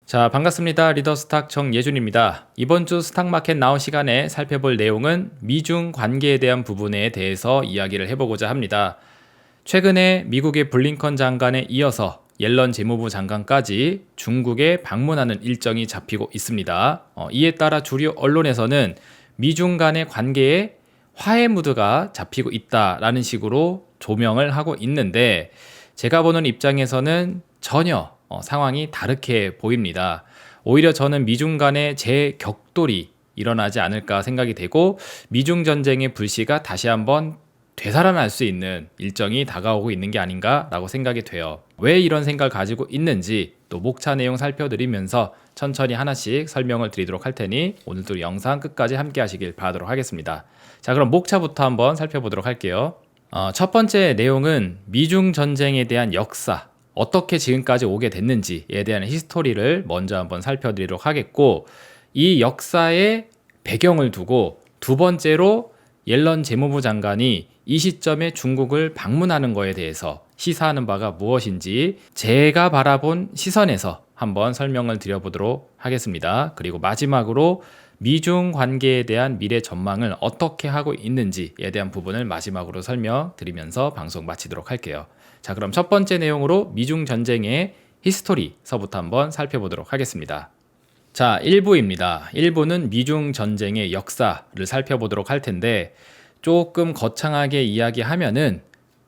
자, 반갑습니다. 리더스탁 정예준입니다. 이번 주 스탁마켓 나온 시간에 살펴볼 내용은 미중 관계에 대한 부분에 대해서 이야기를 해보고자 합니다. 최근에 미국의 블링컨 장관에 이어서 옐런 재무부 장관까지 중국에 방문하는 일정이 잡히고 있습니다. 이에 따라 주류 언론에서는 미중 간의 관계에 화해 무드가 잡히고 있다라는 식으로 조명을 하고 있는데, 제가 보는 입장에서는 전혀 상황이 다르게 보입니다. 오히려 저는 미중 간의 재격돌이 일어나지 않을까 생각이 되고, 미중 전쟁의 불씨가 다시 한번 되살아날 수 있는 일정이 다가오고 있는 게 아닌가라고 생각이 돼요. 왜 이런 생각을 가지고 있는지 또 목차 내용 살펴드리면서 천천히 하나씩 설명을 드리도록 할 테니 오늘도 영상 끝까지 함께 하시길 바라도록 하겠습니다. 자, 그럼 목차부터 한번 살펴보도록 할게요. 첫 번째 내용은 미중 전쟁에 대한 역사, 어떻게 지금까지 오게 됐는지에 대한 히스토리를 먼저 한번 살펴드리도록 하겠고, 이 역사의 배경을 두고 두 번째로 옐런 재무부 장관이 이 시점에 중국을 방문하는 거에 대해서 시사하는 바가 무엇인지 제가 바라본 시선에서 한번 설명을 드려보도록 하겠습니다. 그리고 마지막으로 미중 관계에 대한 미래 전망을 어떻게 하고 있는지에 대한 부분을 마지막으로 설명드리면서 방송 마치도록 할게요. 자, 그럼 첫 번째 내용으로 미중 전쟁의 히스토리서부터 한번 살펴보도록 하겠습니다. 자, 1부입니다. 1부는 미중 전쟁의 역사를 살펴보도록 할 텐데, 조금 거창하게 이야기하면은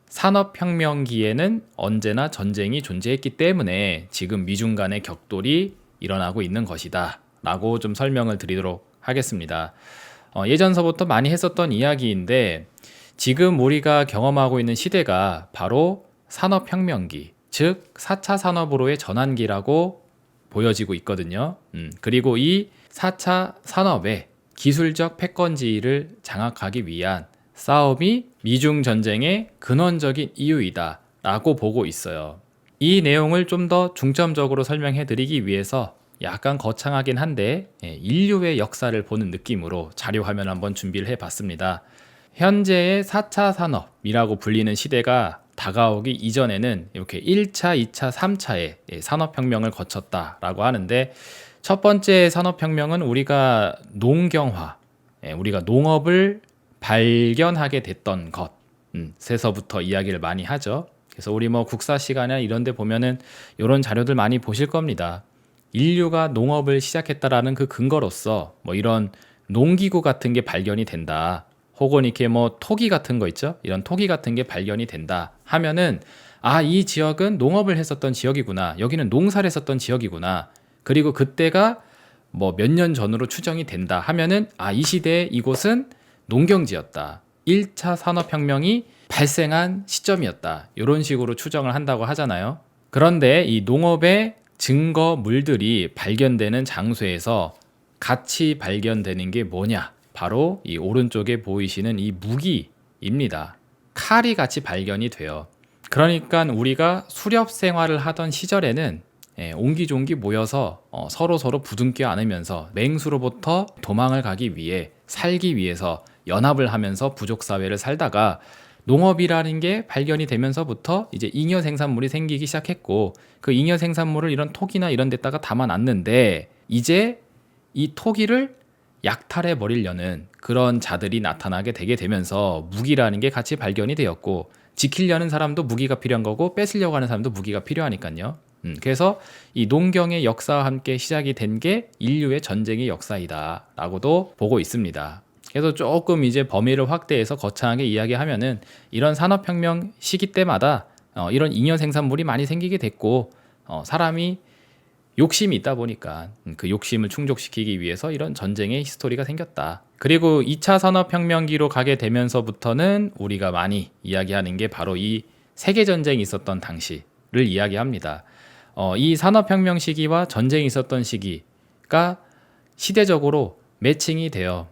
산업혁명기에는 언제나 전쟁이 존재했기 때문에 지금 미중 간의 격돌이 일어나고 있는 것이다 라고 좀 설명을 드리도록 하겠습니다. 예전서부터 많이 했었던 이야기인데, 지금 우리가 경험하고 있는 시대가 바로 산업혁명기, 즉 4차 산업으로의 전환기라고 보여지고 있거든요. 그리고 이 4차 산업의 기술적 패권지를 장악하기 위한 싸움이 미중 전쟁의 근원적인 이유이다 라고 보고 있어요. 이 내용을 좀 더 중점적으로 설명해 드리기 위해서 약간 거창하긴 한데 인류의 역사를 보는 느낌으로 자료 화면 한번 준비를 해 봤습니다. 현재의 4차 산업이라고 불리는 시대가 다가오기 이전에는 이렇게 1차, 2차, 3차의 산업혁명을 거쳤다라고 하는데, 첫 번째 산업혁명은 우리가 농경화, 우리가 농업을 발견하게 됐던 것에서부터 이야기를 많이 하죠. 그래서 우리 국사 시간이나 이런 데 보면은 이런 자료들 많이 보실 겁니다. 인류가 농업을 시작했다라는 그 근거로서 이런 농기구 같은 게 발견이 된다, 혹은 이렇게 토기 같은 거 있죠? 이런 토기 같은 게 발견이 된다 하면은, 이 지역은 농업을 했었던 지역이구나, 여기는 농사를 했었던 지역이구나, 그리고 그때가 몇 년 전으로 추정이 된다 하면은, 이 시대에 이곳은 농경지였다, 1차 산업혁명이 발생한 시점이었다, 이런 식으로 추정을 한다고 하잖아요. 그런데 이 농업의 증거물들이 발견되는 장소에서 같이 발견되는 게 뭐냐? 바로 이 오른쪽에 보이시는 이 무기입니다. 칼이 같이 발견이 돼요. 그러니까 우리가 수렵 생활을 하던 시절에는 옹기종기 모여서 서로 부둥켜 안으면서 맹수로부터 도망을 가기 위해, 살기 위해서 연합을 하면서 부족 사회를 살다가, 농업이라는 게 발견이 되면서부터 이제 잉여 생산물이 생기기 시작했고, 그 잉여 생산물을 이런 토기나 이런 데다가 담아놨는데, 이제 이 토기를 약탈해 버리려는 그런 자들이 나타나게 되게 되면서 무기라는 게 같이 발견이 되었고, 지키려는 사람도 무기가 필요한 거고 뺏으려고 하는 사람도 무기가 필요하니까요. 그래서 이 농경의 역사와 함께 시작이 된 게 인류의 전쟁의 역사이다 라고도 보고 있습니다. 그래서 조금 이제 범위를 확대해서 거창하게 이야기하면은, 이런 산업혁명 시기 때마다 이런 잉여 생산물이 많이 생기게 됐고, 사람이 욕심이 있다 보니까 그 욕심을 충족시키기 위해서 이런 전쟁의 히스토리가 생겼다. 그리고 2차 산업혁명기로 가게 되면서부터는 우리가 많이 이야기하는 게 바로 이 세계전쟁이 있었던 당시를 이야기합니다. 이 산업혁명 시기와 전쟁이 있었던 시기가 시대적으로 매칭이 돼요.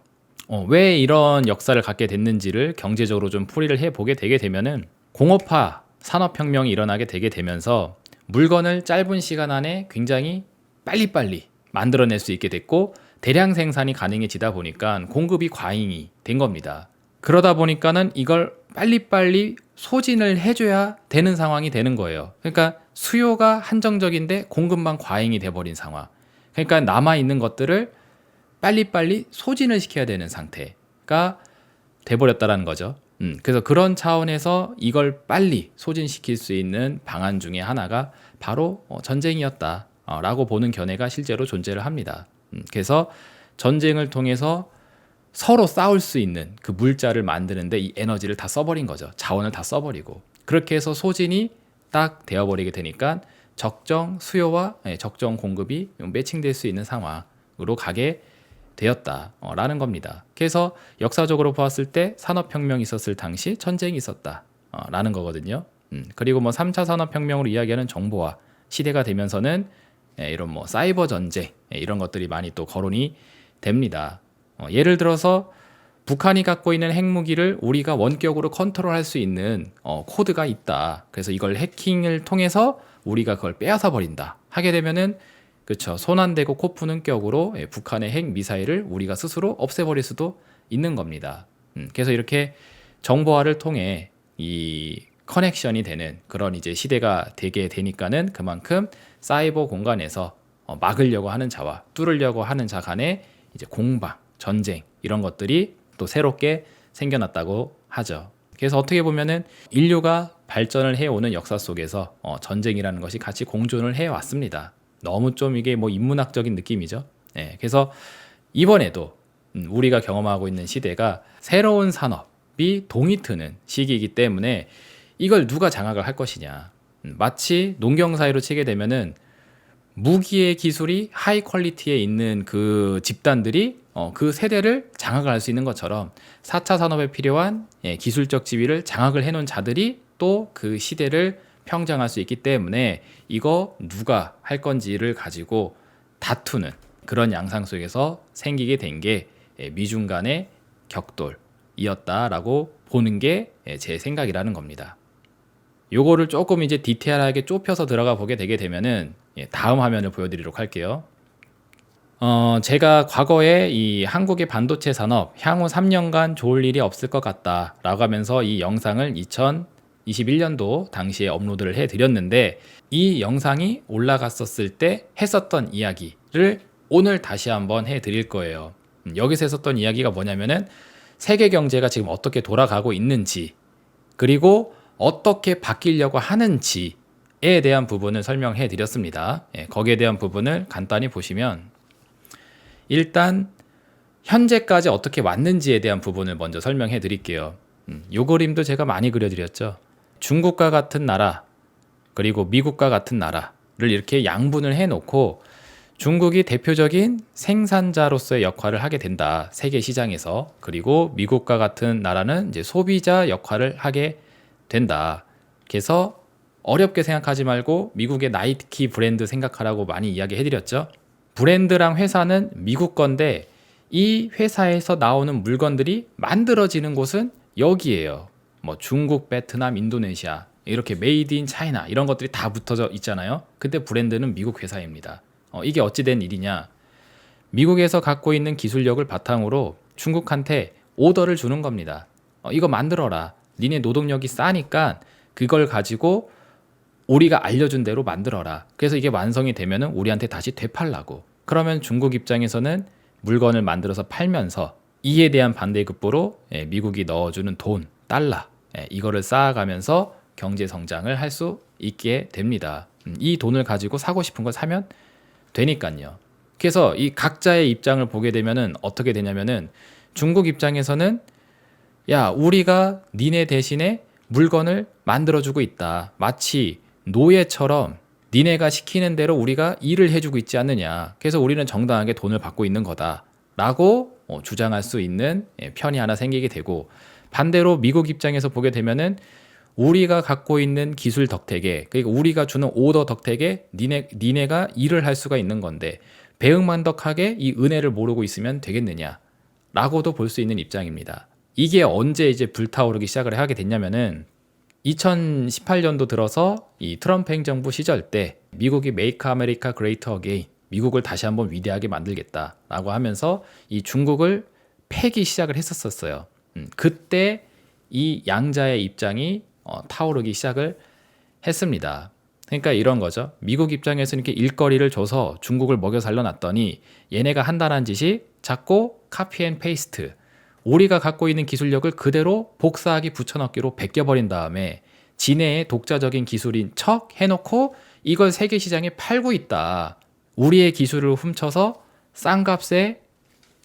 왜 이런 역사를 갖게 됐는지를 경제적으로 좀 풀이를 해보게 되게 되면은, 공업화 산업혁명이 일어나게 되게 되면서 물건을 짧은 시간 안에 굉장히 빨리빨리 만들어낼 수 있게 됐고, 대량 생산이 가능해지다 보니까 공급이 과잉이 된 겁니다. 그러다 보니까는 이걸 빨리빨리 소진을 해줘야 되는 상황이 되는 거예요. 그러니까 수요가 한정적인데 공급만 과잉이 돼버린 상황. 그러니까 남아있는 것들을 빨리빨리 소진을 시켜야 되는 상태가 돼버렸다라는 거죠. 그래서 그런 차원에서 이걸 빨리 소진시킬 수 있는 방안 중에 하나가 바로 전쟁이었다 라고 보는 견해가 실제로 존재를 합니다. 그래서 전쟁을 통해서 서로 싸울 수 있는 그 물자를 만드는데 이 에너지를 다 써버린 거죠. 자원을 다 써버리고 그렇게 해서 소진이 딱 되어버리게 되니까 적정 수요와 적정 공급이 매칭될 수 있는 상황으로 가게 되었다라는 겁니다. 그래서 역사적으로 보았을 때 산업혁명이 있었을 당시 전쟁이 있었다라는 거거든요. 그리고 뭐 3차 산업혁명으로 이야기하는 정보화 시대가 되면서는 이런 뭐 사이버 전쟁 이런 것들이 많이 또 거론이 됩니다. 예를 들어서 북한이 갖고 있는 핵무기를 우리가 원격으로 컨트롤할 수 있는 코드가 있다. 그래서 이걸 해킹을 통해서 우리가 그걸 빼앗아 버린다. 하게 되면은 그렇죠. 손 안 대고 코 푸는 격으로 북한의 핵 미사일을 우리가 스스로 없애버릴 수도 있는 겁니다. 그래서 이렇게 정보화를 통해 이 커넥션이 되는 그런 이제 시대가 되게 되니까는 그만큼 사이버 공간에서 막으려고 하는 자와 뚫으려고 하는 자 간의 이제 공방, 전쟁 이런 것들이 또 새롭게 생겨났다고 하죠. 그래서 어떻게 보면은 인류가 발전을 해오는 역사 속에서 전쟁이라는 것이 같이 공존을 해왔습니다. 너무 좀 이게 뭐 인문학적인 느낌이죠. 그래서 이번에도 우리가 경험하고 있는 시대가 새로운 산업이 동이 트는 시기이기 때문에 이걸 누가 장악을 할 것이냐. 마치 농경 사회로 치게 되면은 무기의 기술이 하이 퀄리티에 있는 그 집단들이 그 세대를 장악을 할 수 있는 것처럼 4차 산업에 필요한 기술적 지위를 장악을 해놓은 자들이 또 그 시대를 평정할 수 있기 때문에 이거 누가 할 건지를 가지고 다투는 그런 양상 속에서 생기게 된 게 미중 간의 격돌이었다라고 보는 게 제 생각이라는 겁니다. 요거를 조금 이제 디테일하게 좁혀서 들어가 보게 되게 되면은 다음 화면을 보여드리도록 할게요. 제가 과거에 이 한국의 반도체 산업 향후 3년간 좋을 일이 없을 것 같다라고 하면서 이 영상을 2021년도 당시에 업로드를 해드렸는데 이 영상이 올라갔었을 때 했었던 이야기를 오늘 다시 한번 해드릴 거예요. 여기서 했었던 이야기가 뭐냐면은 세계 경제가 지금 어떻게 돌아가고 있는지 그리고 어떻게 바뀌려고 하는지에 대한 부분을 설명해 드렸습니다. 거기에 대한 부분을 간단히 보시면 일단 현재까지 어떻게 왔는지에 대한 부분을 먼저 설명해 드릴게요. 요 그림도 제가 많이 그려드렸죠. 중국과 같은 나라 그리고 미국과 같은 나라를 이렇게 양분을 해놓고 중국이 대표적인 생산자로서의 역할을 하게 된다. 세계 시장에서. 그리고 미국과 같은 나라는 이제 소비자 역할을 하게 된다. 그래서 어렵게 생각하지 말고 미국의 나이키 브랜드 생각하라고 많이 이야기해드렸죠. 브랜드랑 회사는 미국 건데 이 회사에서 나오는 물건들이 만들어지는 곳은 여기예요. 뭐 중국, 베트남, 인도네시아 이렇게 메이드 인 차이나 이런 것들이 다 붙어져 있잖아요. 근데 브랜드는 미국 회사입니다. 이게 어찌된 일이냐. 미국에서 갖고 있는 기술력을 바탕으로 중국한테 오더를 주는 겁니다. 이거 만들어라. 니네 노동력이 싸니까 그걸 가지고 우리가 알려준 대로 만들어라. 그래서 이게 완성이 되면은 우리한테 다시 되팔라고. 그러면 중국 입장에서는 물건을 만들어서 팔면서 이에 대한 반대급부로 미국이 넣어주는 돈, 달러 이거를 쌓아가면서 경제 성장을 할 수 있게 됩니다. 이 돈을 가지고 사고 싶은 걸 사면 되니까요. 그래서 이 각자의 입장을 보게 되면은 어떻게 되냐면은 중국 입장에서는 야, 우리가 니네 대신에 물건을 만들어주고 있다. 마치 노예처럼 니네가 시키는 대로 우리가 일을 해주고 있지 않느냐. 그래서 우리는 정당하게 돈을 받고 있는 거다. 라고 주장할 수 있는 편이 하나 생기게 되고 반대로 미국 입장에서 보게 되면은 우리가 갖고 있는 기술 덕택에 그러니까 우리가 주는 오더 덕택에 니네가 일을 할 수가 있는 건데 배은만덕하게 이 은혜를 모르고 있으면 되겠느냐 라고도 볼 수 있는 입장입니다. 이게 언제 이제 불타오르기 시작을 하게 됐냐면은 2018년도 들어서 이 트럼프 행정부 시절 때 미국이 Make America Great Again 미국을 다시 한번 위대하게 만들겠다라고 하면서 이 중국을 패기 시작을 했었어요. 그때 이 양자의 입장이 타오르기 시작을 했습니다. 그러니까 이런 거죠. 미국 입장에서 이렇게 일거리를 줘서 중국을 먹여 살려놨더니 얘네가 한다는 짓이 자꾸 카피 앤 페이스트. 우리가 갖고 있는 기술력을 그대로 복사하기 붙여넣기로 베껴버린 다음에 지네의 독자적인 기술인 척 해놓고 이걸 세계 시장에 팔고 있다. 우리의 기술을 훔쳐서 싼 값에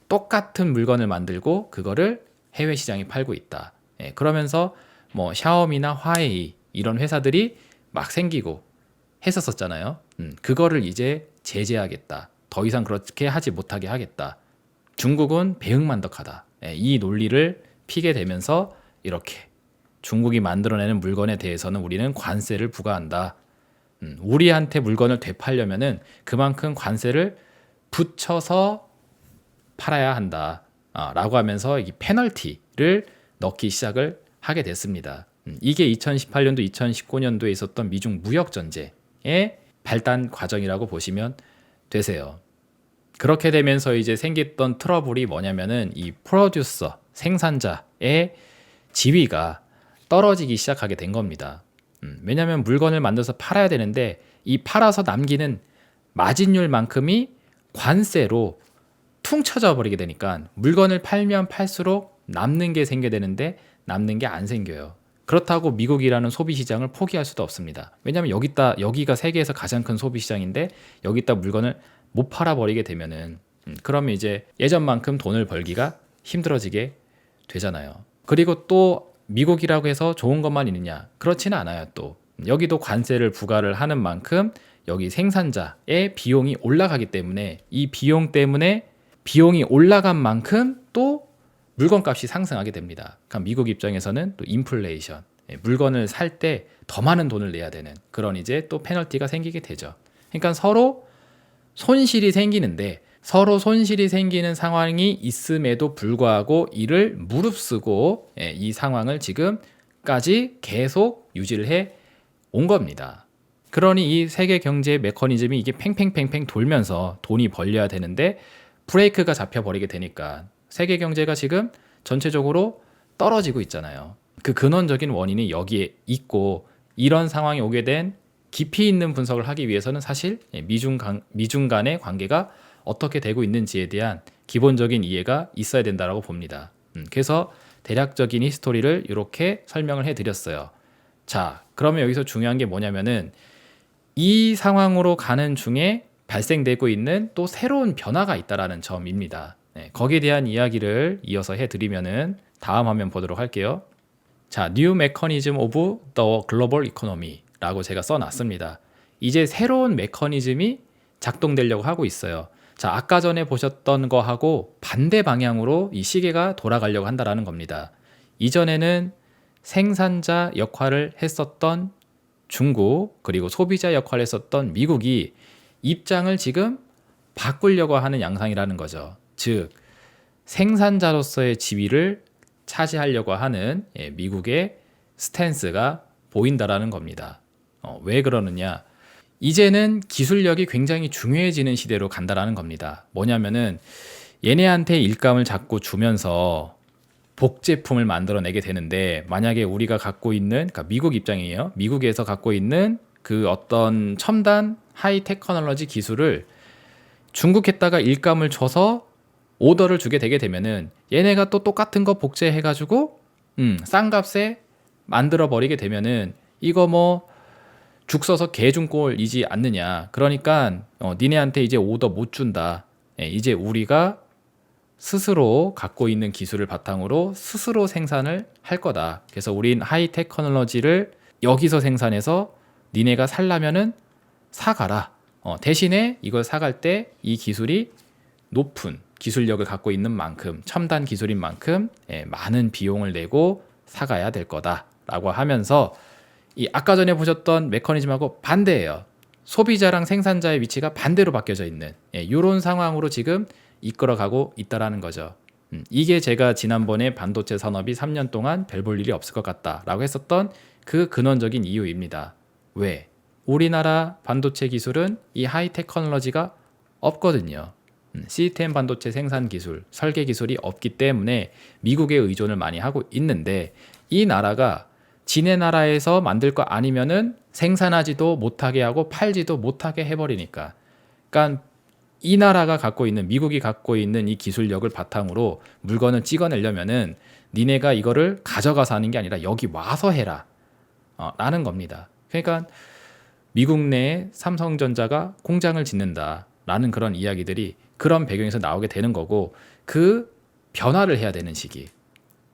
똑같은 물건을 만들고 그거를 해외 시장에 팔고 있다. 예, 그러면서 뭐 샤오미나 화웨이 이런 회사들이 막 생기고 했었었잖아요. 그거를 이제 제재하겠다. 더 이상 그렇게 하지 못하게 하겠다. 중국은 배응만덕하다. 예, 이 논리를 피게 되면서 이렇게 중국이 만들어내는 물건에 대해서는 우리는 관세를 부과한다. 우리한테 물건을 되팔려면은 그만큼 관세를 붙여서 팔아야 한다. 라고 하면서 이 페널티를 넣기 시작을 하게 됐습니다. 이게 2018년도, 2019년도에 있었던 미중 무역 전쟁의 발단 과정이라고 보시면 되세요. 그렇게 되면서 이제 생겼던 트러블이 뭐냐면은 이 프로듀서, 생산자의 지위가 떨어지기 시작하게 된 겁니다. 왜냐하면 물건을 만들어서 팔아야 되는데 이 팔아서 남기는 마진율만큼이 관세로 퉁쳐져 버리게 되니까 물건을 팔면 팔수록 남는 게 생겨야 되는데 남는 게 안 생겨요. 그렇다고 미국이라는 소비 시장을 포기할 수도 없습니다. 왜냐하면 여기가 세계에서 가장 큰 소비 시장인데 여기다 물건을 못 팔아버리게 되면은 그러면 이제 예전만큼 돈을 벌기가 힘들어지게 되잖아요. 그리고 또 미국이라고 해서 좋은 것만 있느냐? 그렇지는 않아요. 또 여기도 관세를 부과를 하는 만큼 여기 생산자의 비용이 올라가기 때문에 이 비용 때문에 비용이 올라간 만큼 또 물건값이 상승하게 됩니다. 그러니까 미국 입장에서는 또 인플레이션, 물건을 살 때 더 많은 돈을 내야 되는 그런 이제 또 페널티가 생기게 되죠. 그러니까 서로 손실이 생기는데 서로 손실이 생기는 상황이 있음에도 불구하고 이를 무릅쓰고 이 상황을 지금까지 계속 유지를 해 온 겁니다. 그러니 이 세계 경제의 메커니즘이 이게 팽팽팽팽 돌면서 돈이 벌려야 되는데 브레이크가 잡혀버리게 되니까 세계 경제가 지금 전체적으로 떨어지고 있잖아요. 그 근원적인 원인이 여기에 있고 이런 상황이 오게 된 깊이 있는 분석을 하기 위해서는 사실 미중 간의 관계가 어떻게 되고 있는지에 대한 기본적인 이해가 있어야 된다고 봅니다. 그래서 대략적인 히스토리를 이렇게 설명을 해드렸어요. 자, 그러면 여기서 중요한 게 뭐냐면은 이 상황으로 가는 중에 발생되고 있는 또 새로운 변화가 있다라는 점입니다. 거기에 대한 이야기를 이어서 해드리면은 다음 화면 보도록 할게요. 자, New Mechanism of the Global Economy 라고 제가 써놨습니다. 이제 새로운 메커니즘이 작동되려고 하고 있어요. 자, 아까 전에 보셨던 거하고 반대 방향으로 이 시계가 돌아가려고 한다라는 겁니다. 이전에는 생산자 역할을 했었던 중국, 그리고 소비자 역할을 했었던 미국이 입장을 지금 바꾸려고 하는 양상이라는 거죠. 즉, 생산자로서의 지위를 차지하려고 하는 미국의 스탠스가 보인다라는 겁니다. 왜 그러느냐? 이제는 기술력이 굉장히 중요해지는 시대로 간다라는 겁니다. 뭐냐면은 얘네한테 일감을 자꾸 주면서 복제품을 만들어내게 되는데 만약에 우리가 갖고 있는, 그러니까 미국 입장이에요. 미국에서 갖고 있는 그 어떤 첨단 하이 테크놀로지 기술을 중국에다가 일감을 줘서 오더를 주게 되게 되면은 얘네가 또 똑같은 거 복제해가지고 싼 값에 만들어 버리게 되면은 이거 뭐 죽 써서 개중꼴이지 않느냐. 그러니까 니네한테 이제 오더 못 준다. 이제 우리가 스스로 갖고 있는 기술을 바탕으로 스스로 생산을 할 거다. 그래서 우린 하이 테크놀로지를 여기서 생산해서 니네가 살려면은 사가라. 대신에 이걸 사갈 때 이 기술이 높은 기술력을 갖고 있는 만큼, 첨단 기술인 만큼 많은 비용을 내고 사가야 될 거다라고 하면서 이 아까 전에 보셨던 메커니즘하고 반대예요. 소비자랑 생산자의 위치가 반대로 바뀌어져 있는 이런 상황으로 지금 이끌어가고 있다라는 거죠. 이게 제가 지난번에 반도체 산업이 3년 동안 별 볼 일이 없을 것 같다라고 했었던 그 근원적인 이유입니다. 왜? 우리나라 반도체 기술은 이 하이 테크놀로지가 없거든요. 시스템 반도체 생산 기술, 설계 기술이 없기 때문에 미국에 의존을 많이 하고 있는데 이 나라가 지네 나라에서 만들 거 아니면은 생산하지도 못하게 하고 팔지도 못하게 해버리니까. 그러니까 이 나라가 갖고 있는, 미국이 갖고 있는 이 기술력을 바탕으로 물건을 찍어내려면은 니네가 이거를 가져가서 하는 게 아니라 여기 와서 해라 라는 겁니다. 그러니까 미국 내에 삼성전자가 공장을 짓는다 라는 그런 이야기들이 그런 배경에서 나오게 되는 거고, 그 변화를 해야 되는 시기,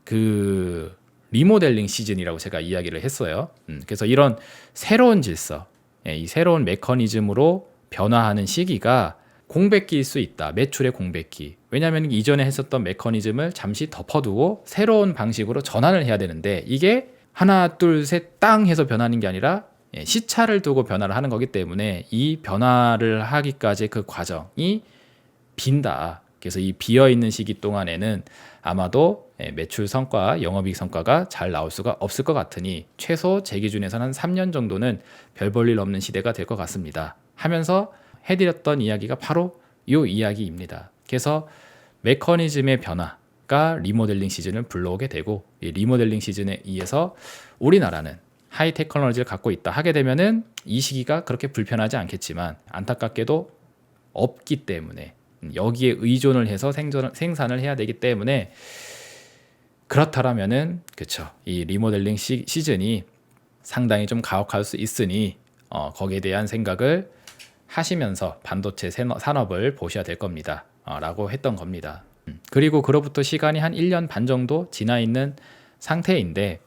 그 리모델링 시즌이라고 제가 이야기를 했어요. 그래서 이런 새로운 질서, 이 새로운 메커니즘으로 변화하는 시기가 공백기일 수 있다. 매출의 공백기. 왜냐하면 이전에 했었던 메커니즘을 잠시 덮어두고 새로운 방식으로 전환을 해야 되는데, 이게 하나 둘 셋 땅 해서 변하는 게 아니라 시차를 두고 변화를 하는 거기 때문에 이 변화를 하기까지 그 과정이 빈다. 그래서 이 비어있는 시기 동안에는 아마도 매출 성과, 영업이익 성과가 잘 나올 수가 없을 것 같으니 최소 제 기준에서는 한 3년 정도는 별 볼 일 없는 시대가 될 것 같습니다 하면서 해드렸던 이야기가 바로 이 이야기입니다. 그래서 메커니즘의 변화가 리모델링 시즌을 불러오게 되고, 이 리모델링 시즌에 의해서 우리나라는 하이 테크놀로지를 갖고 있다 하게 되면은 이 시기가 그렇게 불편하지 않겠지만, 안타깝게도 없기 때문에 여기에 의존을 해서 생산을 해야 되기 때문에, 그렇다라면은 그쵸, 이 리모델링 시즌이 상당히 좀 가혹할 수 있으니 거기에 대한 생각을 하시면서 반도체 산업을 보셔야 될 겁니다 라고 했던 겁니다. 그리고 그로부터 시간이 한 1년 반 정도 지나 있는 상태인데,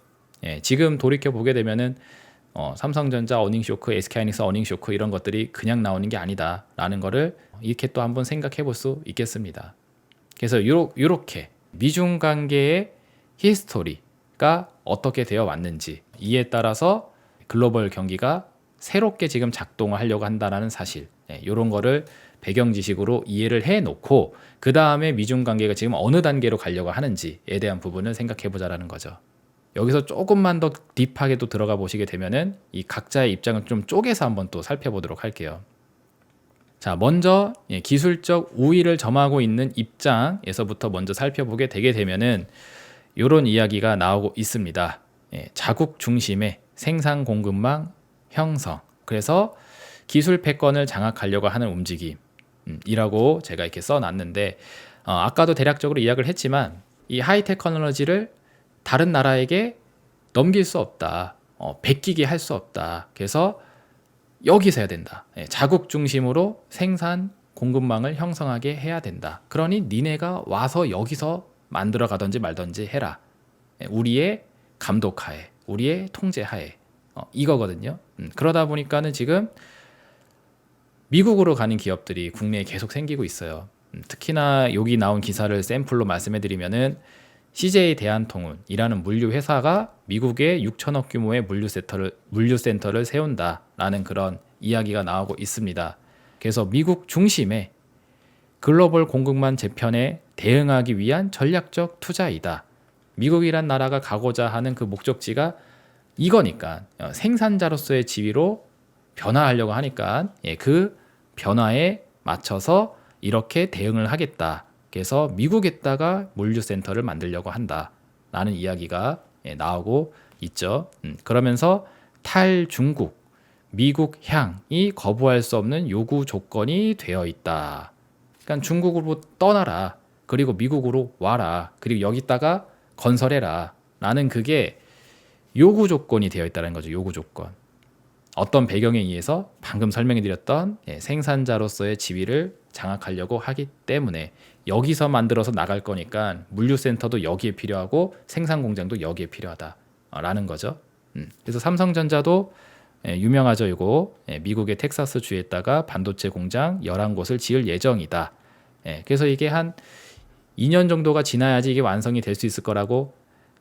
지금 돌이켜 보게 되면은 삼성전자 어닝 쇼크, SK하이닉스 어닝 쇼크 이런 것들이 그냥 나오는 게 아니다 라는 거를 이렇게 또 한번 생각해 볼 수 있겠습니다. 그래서 요렇게 미중 관계의 히스토리가 어떻게 되어 왔는지, 이에 따라서 글로벌 경기가 새롭게 지금 작동을 하려고 한다는 사실, 이런 거를 배경 지식으로 이해를 해 놓고 그 다음에 미중 관계가 지금 어느 단계로 가려고 하는지에 대한 부분을 생각해 보자라는 거죠. 여기서 조금만 더 딥하게 또 들어가 보시게 되면은 이 각자의 입장을 좀 쪼개서 한번 또 살펴보도록 할게요. 자, 먼저 기술적 우위를 점하고 있는 입장에서부터 먼저 살펴보게 되게 되면은 이런 이야기가 나오고 있습니다. 자국 중심의 생산 공급망 형성, 그래서 기술 패권을 장악하려고 하는 움직임이라고 제가 이렇게 써놨는데, 아까도 대략적으로 이야기를 했지만 이 하이 테크놀로지를 다른 나라에게 넘길 수 없다, 베끼게 할 수 없다. 그래서 여기서 해야 된다. 자국 중심으로 생산 공급망을 형성하게 해야 된다. 그러니 니네가 와서 여기서 만들어 가든지 말든지 해라. 우리의 감독하에, 우리의 통제하에, 이거거든요. 그러다 보니까는 지금 미국으로 가는 기업들이 국내에 계속 생기고 있어요. 특히나 여기 나온 기사를 샘플로 말씀해 드리면은 CJ 대한통운이라는 물류 회사가 미국에 6천억 규모의 물류센터를 세운다라는 그런 이야기가 나오고 있습니다. 그래서 미국 중심의 글로벌 공급망 재편에 대응하기 위한 전략적 투자이다. 미국이란 나라가 가고자 하는 그 목적지가 이거니까, 생산자로서의 지위로 변화하려고 하니까 그 변화에 맞춰서 이렇게 대응을 하겠다. 그래서 미국에다가 물류센터를 만들려고 한다라는 이야기가 나오고 있죠. 그러면서 탈중국, 미국 향이 거부할 수 없는 요구 조건이 되어 있다. 그러니까 중국으로 떠나라, 그리고 미국으로 와라, 그리고 여기다가 건설해라 라는 그게 요구 조건이 되어 있다는 거죠. 요구 조건. 어떤 배경에 의해서 방금 설명해 드렸던 생산자로서의 지위를 장악하려고 하기 때문에 여기서 만들어서 나갈 거니까 물류센터도 여기에 필요하고 생산 공장도 여기에 필요하다라는 거죠. 그래서 삼성전자도 유명하죠. 이거 미국의 텍사스 주에다가 반도체 공장 11곳을 지을 예정이다. 그래서 이게 한 2년 정도가 지나야지 이게 완성이 될 수 있을 거라고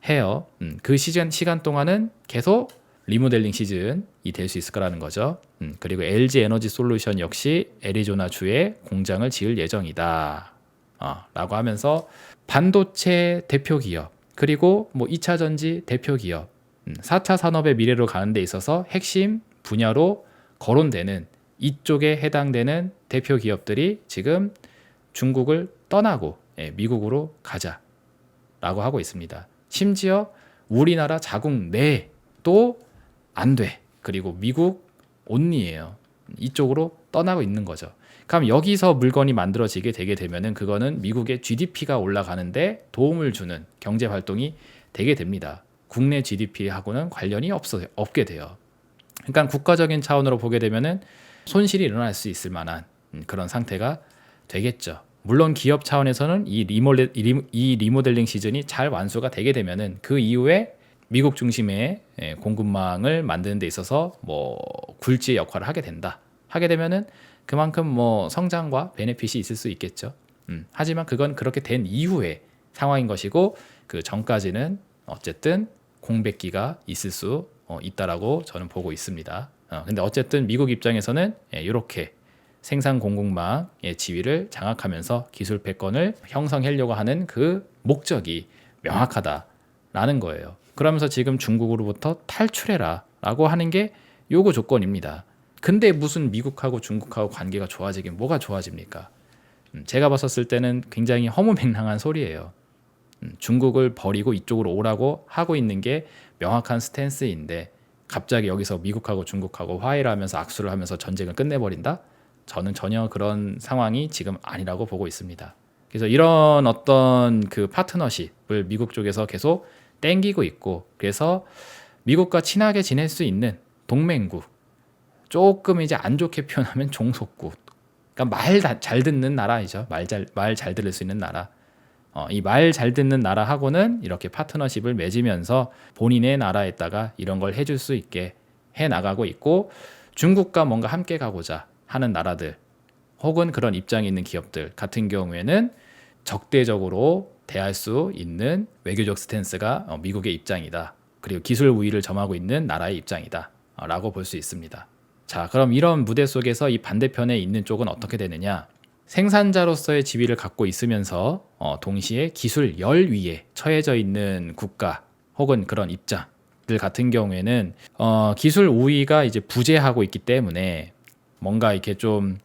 해요. 그 시간 동안은 계속 리모델링 시즌이 될 수 있을 거라는 거죠. 그리고 LG 에너지 솔루션 역시 애리조나주에 공장을 지을 예정이다. 라고 하면서 반도체 대표 기업, 그리고 뭐 2차 전지 대표 기업, 4차 산업의 미래로 가는 데 있어서 핵심 분야로 거론되는 이쪽에 해당되는 대표 기업들이 지금 중국을 떠나고 미국으로 가자라고 하고 있습니다. 심지어 우리나라 자국 내도 안 돼. 그리고 미국 온리예요. 이쪽으로 떠나고 있는 거죠. 그럼 여기서 물건이 만들어지게 되게 되면은 그거는 미국의 GDP가 올라가는데 도움을 주는 경제 활동이 되게 됩니다. 국내 GDP하고는 관련이 없게 돼요. 그러니까 국가적인 차원으로 보게 되면은 손실이 일어날 수 있을 만한 그런 상태가 되겠죠. 물론 기업 차원에서는 이 리모델링 시즌이 잘 완수가 되게 되면은 그 이후에 미국 중심의 공급망을 만드는 데 있어서 뭐 굴지의 역할을 하게 된다. 하게 되면은 그만큼 뭐 성장과 베네핏이 있을 수 있겠죠. 하지만 그건 그렇게 된 이후의 상황인 것이고 그 전까지는 어쨌든 공백기가 있을 수 있다라고 저는 보고 있습니다. 근데 어쨌든 미국 입장에서는 이렇게 생산 공급망의 지위를 장악하면서 기술 패권을 형성하려고 하는 그 목적이 명확하다라는 거예요. 그러면서 지금 중국으로부터 탈출해라 라고 하는 게 요구 조건입니다. 근데 무슨 미국하고 중국하고 관계가 좋아지긴 뭐가 좋아집니까? 제가 봤었을 때는 굉장히 허무맹랑한 소리예요. 중국을 버리고 이쪽으로 오라고 하고 있는 게 명확한 스탠스인데 갑자기 여기서 미국하고 중국하고 화해를 하면서 악수를 하면서 전쟁을 끝내버린다? 저는 전혀 그런 상황이 지금 아니라고 보고 있습니다. 그래서 이런 어떤 그 파트너십을 미국 쪽에서 계속 땡기고 있고, 그래서 미국과 친하게 지낼 수 있는 동맹국, 조금 이제 안 좋게 표현하면 종속국, 그러니까 말 잘 듣는 나라이죠. 말 잘 들을 수 있는 나라. 이 말 잘 듣는 나라하고는 이렇게 파트너십을 맺으면서 본인의 나라에다가 이런 걸 해줄 수 있게 해 나가고 있고, 중국과 뭔가 함께 가고자 하는 나라들 혹은 그런 입장이 있는 기업들 같은 경우에는 적대적으로 대할 수 있는 외교적 스탠스가 미국의 입장이다. 그리고 기술 우위를 점하고 있는 나라의 입장이다. 라고 볼 수 있습니다. 자, 그럼 이런 무대 속에서 이 반대편에 있는 쪽은 어떻게 되느냐? 생산자로서의 지위를 갖고 있으면서 동시에 기술 열 위에 처해져 있는 국가 혹은 그런 입장들 같은 경우에는 기술 우위가 이제 부재하고 있기 때문에 뭔가 이렇게 좀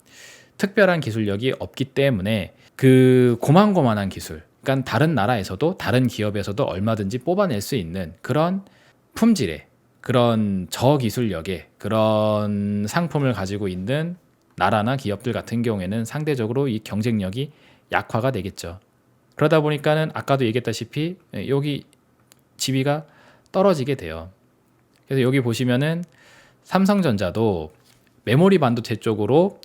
특별한 기술력이 없기 때문에 그 고만고만한 기술, 그러니까 다른 나라에서도 다른 기업에서도 얼마든지 뽑아낼 수 있는 그런 품질의 그런 저기술력의 그런 상품을 가지고 있는 나라나 기업들 같은 경우에는 상대적으로 이 경쟁력이 약화가 되겠죠. 그러다 보니까는 아까도 얘기했다시피 여기 지위가 떨어지게 돼요. 그래서 여기 보시면은 삼성전자도 메모리 반도체 쪽으로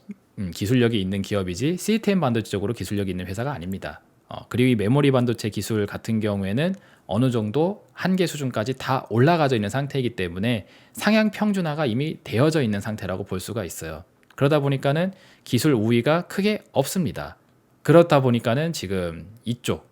기술력이 있는 기업이지 시스템 반도체 쪽으로 기술력이 있는 회사가 아닙니다. 그리고 이 메모리 반도체 기술 같은 경우에는 어느 정도 한계 수준까지 다 올라가져 있는 상태이기 때문에 상향 평준화가 이미 되어져 있는 상태라고 볼 수가 있어요. 그러다 보니까는 기술 우위가 크게 없습니다. 그렇다 보니까는 지금 이쪽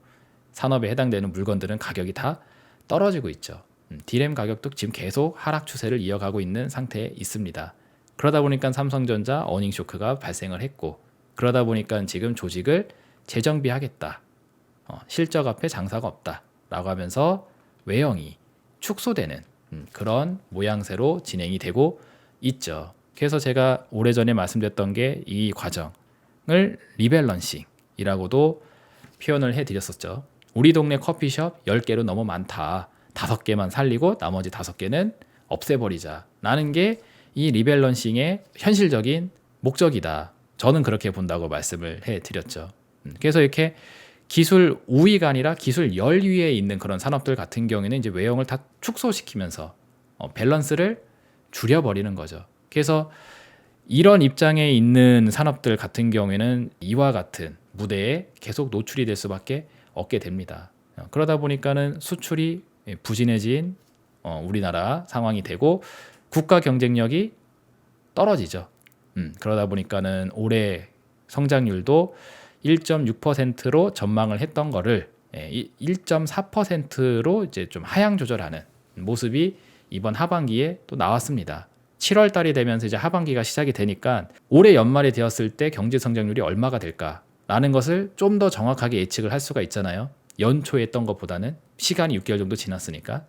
산업에 해당되는 물건들은 가격이 다 떨어지고 있죠. D램 가격도 지금 계속 하락 추세를 이어가고 있는 상태에 있습니다. 그러다 보니까 삼성전자 어닝 쇼크가 발생을 했고, 그러다 보니까 지금 조직을 재정비하겠다. 실적 앞에 장사가 없다. 라고 하면서 외형이 축소되는 그런 모양새로 진행이 되고 있죠. 그래서 제가 오래전에 말씀드렸던 게 이 과정을 리밸런싱이라고도 표현을 해드렸었죠. 우리 동네 커피숍 10개로 너무 많다. 5개만 살리고 나머지 5개는 없애버리자. 라는 게 이 리밸런싱의 현실적인 목적이다. 저는 그렇게 본다고 말씀을 해드렸죠. 그래서 이렇게 기술 우위가 아니라 기술 열 위에 있는 그런 산업들 같은 경우에는 이제 외형을 다 축소시키면서 밸런스를 줄여버리는 거죠. 그래서 이런 입장에 있는 산업들 같은 경우에는 이와 같은 무대에 계속 노출이 될 수밖에 없게 됩니다. 그러다 보니까는 수출이 부진해진 우리나라 상황이 되고 국가 경쟁력이 떨어지죠. 그러다 보니까는 올해 성장률도 1.6%로 전망을 했던 거를 1.4%로 이제 좀 하향 조절하는 모습이 이번 하반기에 또 나왔습니다. 7월 달이 되면서 이제 하반기가 시작이 되니까 올해 연말이 되었을 때 경제 성장률이 얼마가 될까라는 것을 좀 더 정확하게 예측을 할 수가 있잖아요. 연초에 했던 것보다는 시간이 6개월 정도 지났으니까.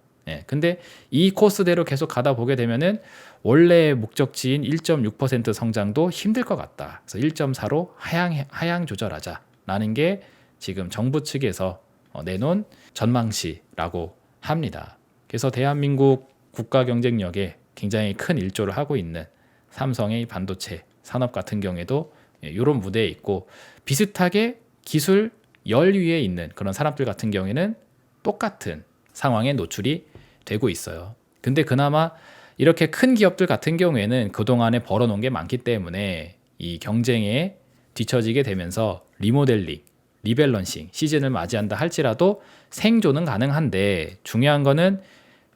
근데 이 코스대로 계속 가다 보게 되면은 원래 목적지인 1.6% 성장도 힘들 것 같다. 그래서 1.4로 하향 조절하자라는 게 지금 정부 측에서 내놓은 전망시라고 합니다. 그래서 대한민국 국가 경쟁력에 굉장히 큰 일조를 하고 있는 삼성의 반도체 산업 같은 경우에도 이런 무대에 있고, 비슷하게 기술 열위에 있는 그런 사람들 같은 경우에는 똑같은 상황에 노출이 되고 있어요. 근데 그나마 이렇게 큰 기업들 같은 경우에는 그동안에 벌어놓은 게 많기 때문에 이 경쟁에 뒤처지게 되면서 리모델링, 리밸런싱 시즌을 맞이한다 할지라도 생존은 가능한데, 중요한 거는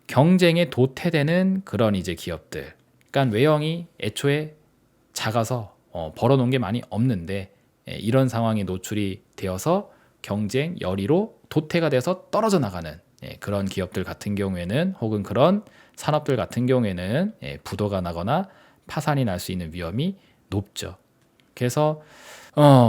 경쟁에 도태되는 그런 이제 기업들, 그러니까 외형이 애초에 작아서 벌어놓은 게 많이 없는데 이런 상황에 노출이 되어서 경쟁 열의로 도태가 돼서 떨어져 나가는 그런 기업들 같은 경우에는, 혹은 그런 산업들 같은 경우에는 부도가 나거나 파산이 날 수 있는 위험이 높죠. 그래서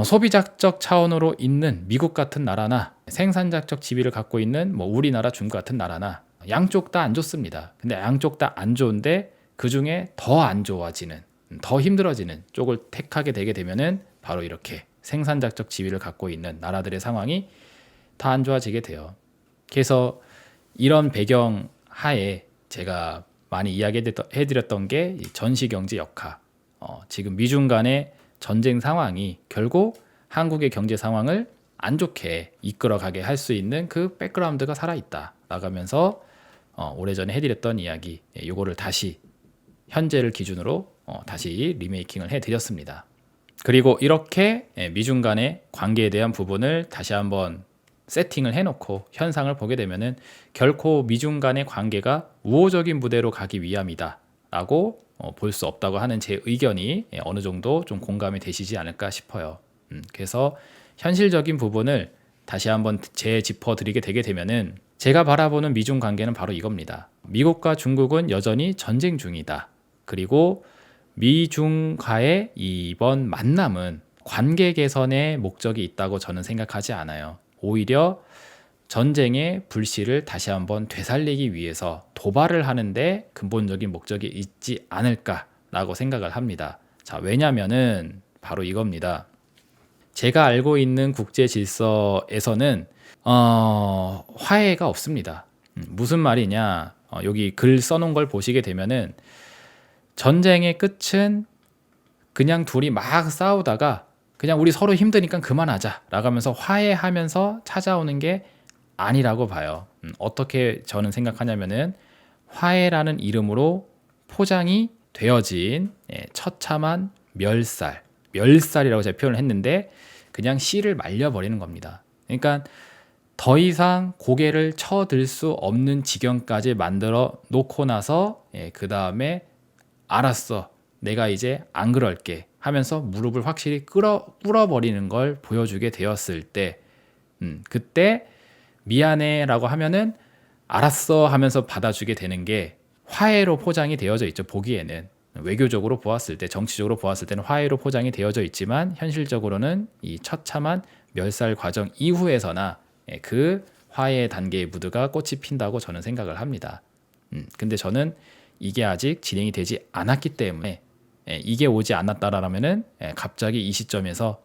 소비자적 차원으로 있는 미국 같은 나라나 생산자적 지위를 갖고 있는 뭐 우리나라, 중국 같은 나라나 양쪽 다 안 좋습니다. 근데 양쪽 다 안 좋은데 그 중에 더 안 좋아지는, 더 힘들어지는 쪽을 택하게 되게 되면은 바로 이렇게 생산자적 지위를 갖고 있는 나라들의 상황이 다 안 좋아지게 돼요. 그래서 이런 배경 하에 제가 많이 이야기해드렸던 게 전시경제 역학, 지금 미중 간의 전쟁 상황이 결국 한국의 경제 상황을 안 좋게 이끌어가게 할 수 있는 그 백그라운드가 살아있다 나가면서 오래전에 해드렸던 이야기, 요거를 다시 현재를 기준으로 다시 리메이킹을 해드렸습니다. 그리고 이렇게 미중 간의 관계에 대한 부분을 다시 한번 세팅을 해놓고 현상을 보게 되면은 결코 미중 간의 관계가 우호적인 무대로 가기 위함이다 라고 볼 수 없다고 하는 제 의견이 어느 정도 좀 공감이 되시지 않을까 싶어요. 그래서 현실적인 부분을 다시 한번 재짚어 드리게 되게 되면은, 제가 바라보는 미중 관계는 바로 이겁니다. 미국과 중국은 여전히 전쟁 중이다. 그리고 미중과의 이번 만남은 관계 개선의 목적이 있다고 저는 생각하지 않아요. 오히려 전쟁의 불씨를 다시 한번 되살리기 위해서 도발을 하는데 근본적인 목적이 있지 않을까라고 생각을 합니다. 자, 왜냐면은 바로 이겁니다. 제가 알고 있는 국제 질서에서는 화해가 없습니다. 무슨 말이냐? 여기 글 써놓은 걸 보시게 되면은 전쟁의 끝은 그냥 둘이 막 싸우다가 그냥 우리 서로 힘드니까 그만하자 라가면서 화해하면서 찾아오는 게 아니라고 봐요. 어떻게 저는 생각하냐면은, 화해라는 이름으로 포장이 되어진 처참한 멸살이라고 제가 표현을 했는데 그냥 씨를 말려버리는 겁니다. 그러니까 더 이상 고개를 쳐들 수 없는 지경까지 만들어 놓고 나서 그 다음에 알았어, 내가 이제 안 그럴게 하면서 무릎을 확실히 꿇어버리는 걸 보여주게 되었을 때, 그때 미안해 라고 하면은 알았어 하면서 받아주게 되는 게 화해로 포장이 되어져 있죠. 보기에는 외교적으로 보았을 때, 정치적으로 보았을 때는 화해로 포장이 되어져 있지만 현실적으로는 이 처참한 멸살 과정 이후에서나 그 화해의 단계의 무드가 꽃이 핀다고 저는 생각을 합니다. 근데 저는 이게 아직 진행이 되지 않았기 때문에, 이게 오지 않았다라면은 갑자기 이 시점에서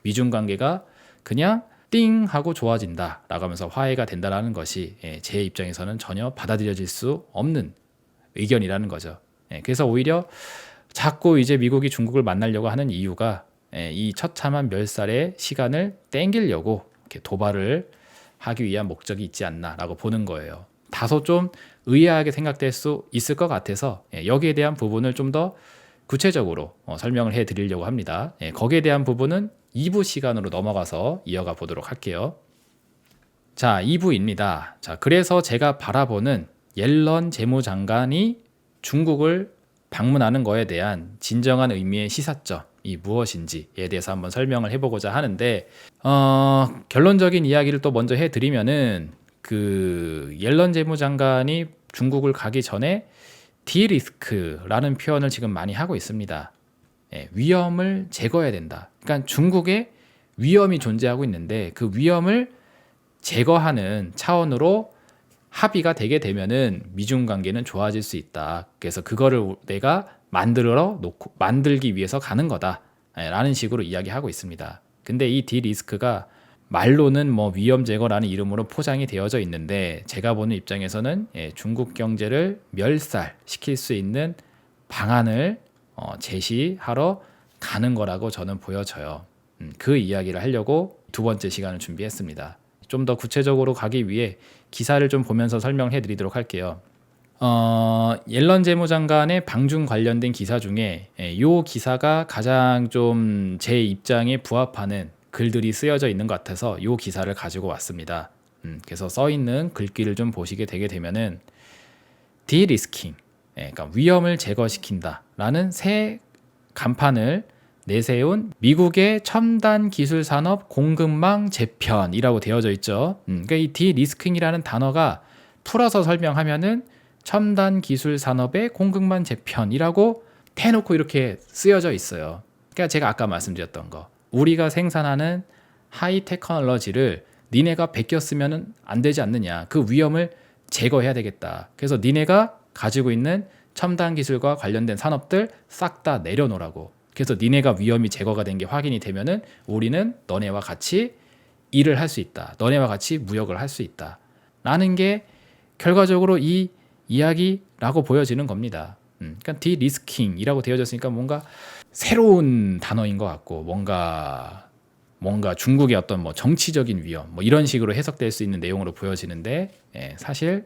미중 관계가 그냥 띵 하고 좋아진다 라면서 화해가 된다라는 것이 제 입장에서는 전혀 받아들여질 수 없는 의견이라는 거죠. 그래서 오히려 자꾸 이제 미국이 중국을 만나려고 하는 이유가 이 처참한 멸살의 시간을 땡기려고 이렇게 도발을 하기 위한 목적이 있지 않나라고 보는 거예요. 다소 좀 의아하게 생각될 수 있을 것 같아서 여기에 대한 부분을 좀 더 구체적으로 설명을 해드리려고 합니다. 거기에 대한 부분은 2부 시간으로 넘어가서 이어가 보도록 할게요. 자, 2부입니다. 자, 그래서 제가 바라보는 옐런 재무장관이 중국을 방문하는 거에 대한 진정한 의미의 시사점이 무엇인지에 대해서 한번 설명을 해보고자 하는데, 결론적인 이야기를 또 먼저 해드리면은, 그 옐런 재무장관이 중국을 가기 전에 디리스크라는 표현을 지금 많이 하고 있습니다. 위험을 제거해야 된다. 그러니까 중국에 위험이 존재하고 있는데 그 위험을 제거하는 차원으로 합의가 되게 되면은 미중 관계는 좋아질 수 있다. 그래서 그거를 내가 만들기 위해서 가는 거다 라는 식으로 이야기하고 있습니다. 근데 이 디리스크가 말로는 뭐 위험 제거라는 이름으로 포장이 되어져 있는데 제가 보는 입장에서는 중국 경제를 멸살시킬 수 있는 방안을 제시하러 가는 거라고 저는 보여져요. 그 이야기를 하려고 두 번째 시간을 준비했습니다. 좀 더 구체적으로 가기 위해 기사를 좀 보면서 설명해 드리도록 할게요. 옐런 재무장관의 방중 관련된 기사 중에 이 기사가 가장 좀 제 입장에 부합하는 글들이 쓰여져 있는 것 같아서 이 기사를 가지고 왔습니다. 그래서 써 있는 글귀를 좀 보시게 되게 되면은 디리스킹, 그러니까 위험을 제거시킨다라는 새 간판을 내세운 미국의 첨단 기술 산업 공급망 재편이라고 되어져 있죠. 그러니까 이 디리스킹이라는 단어가 풀어서 설명하면은 첨단 기술 산업의 공급망 재편이라고 대놓고 이렇게 쓰여져 있어요. 그러니까 제가 아까 말씀드렸던 거, 우리가 생산하는 하이 테크놀로지를 니네가 베꼈으면 안 되지 않느냐, 그 위험을 제거해야 되겠다. 그래서 니네가 가지고 있는 첨단 기술과 관련된 산업들 싹 다 내려놓으라고. 그래서 니네가 위험이 제거가 된 게 확인이 되면은 우리는 너네와 같이 일을 할 수 있다, 너네와 같이 무역을 할 수 있다 라는 게 결과적으로 이 이야기라고 보여지는 겁니다. 그러니까 디리스킹이라고 되어졌으니까 뭔가 새로운 단어인 것 같고, 뭔가 중국의 어떤 뭐 정치적인 위험 뭐 이런 식으로 해석될 수 있는 내용으로 보여지는데, 사실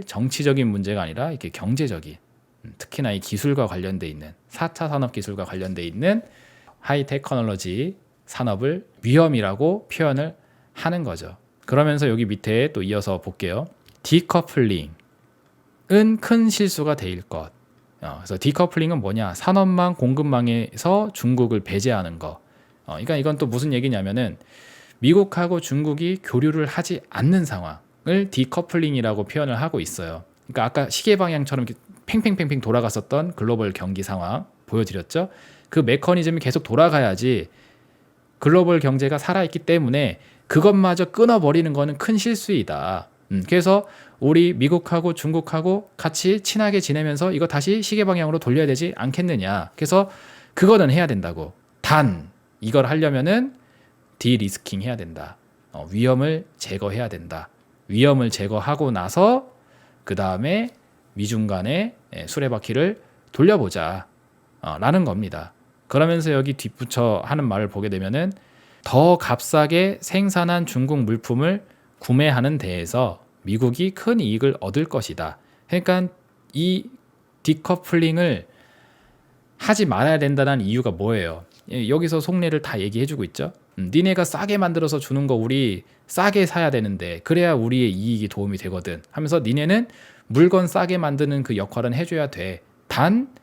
정치적인 문제가 아니라 이렇게 경제적인, 특히나 이 기술과 관련돼 있는 4차 산업 기술과 관련돼 있는 하이 테크놀로지 산업을 위험이라고 표현을 하는 거죠. 그러면서 여기 밑에 또 이어서 볼게요. 디커플링은 큰 실수가 될 것. 그래서 디커플링은 뭐냐? 산업망 공급망에서 중국을 배제하는 거. 그러니까 이건 또 무슨 얘기냐면은 미국하고 중국이 교류를 하지 않는 상황을 디커플링이라고 표현을 하고 있어요. 그러니까 아까 시계 방향처럼 이렇게 팽팽팽팽 돌아갔었던 글로벌 경기 상황 보여드렸죠. 그 메커니즘이 계속 돌아가야지 글로벌 경제가 살아있기 때문에 그것마저 끊어버리는 거는 큰 실수이다. 그래서 우리 미국하고 중국하고 같이 친하게 지내면서 이거 다시 시계 방향으로 돌려야 되지 않겠느냐. 그래서 그거는 해야 된다고. 단 이걸 하려면은 디리스킹 해야 된다. 위험을 제거해야 된다. 위험을 제거하고 나서 그 다음에 미중 간의 수레바퀴를 돌려보자 라는 겁니다. 그러면서 여기 뒷붙여 하는 말을 보게 되면은 더 값싸게 생산한 중국 물품을 구매하는 데에서 미국이 큰 이익을 얻을 것이다. 그러니까 이 디커플링을 하지 말아야 된다는 이유가 뭐예요? 여기서 속내를 다 얘기해주고 있죠. 니네가 싸게 만들어서 주는 거 우리 싸게 사야 되는데 그래야 우리의 이익이 도움이 되거든 하면서 니네는 물건 싸게 만드는 그 역할은 해줘야 돼. 단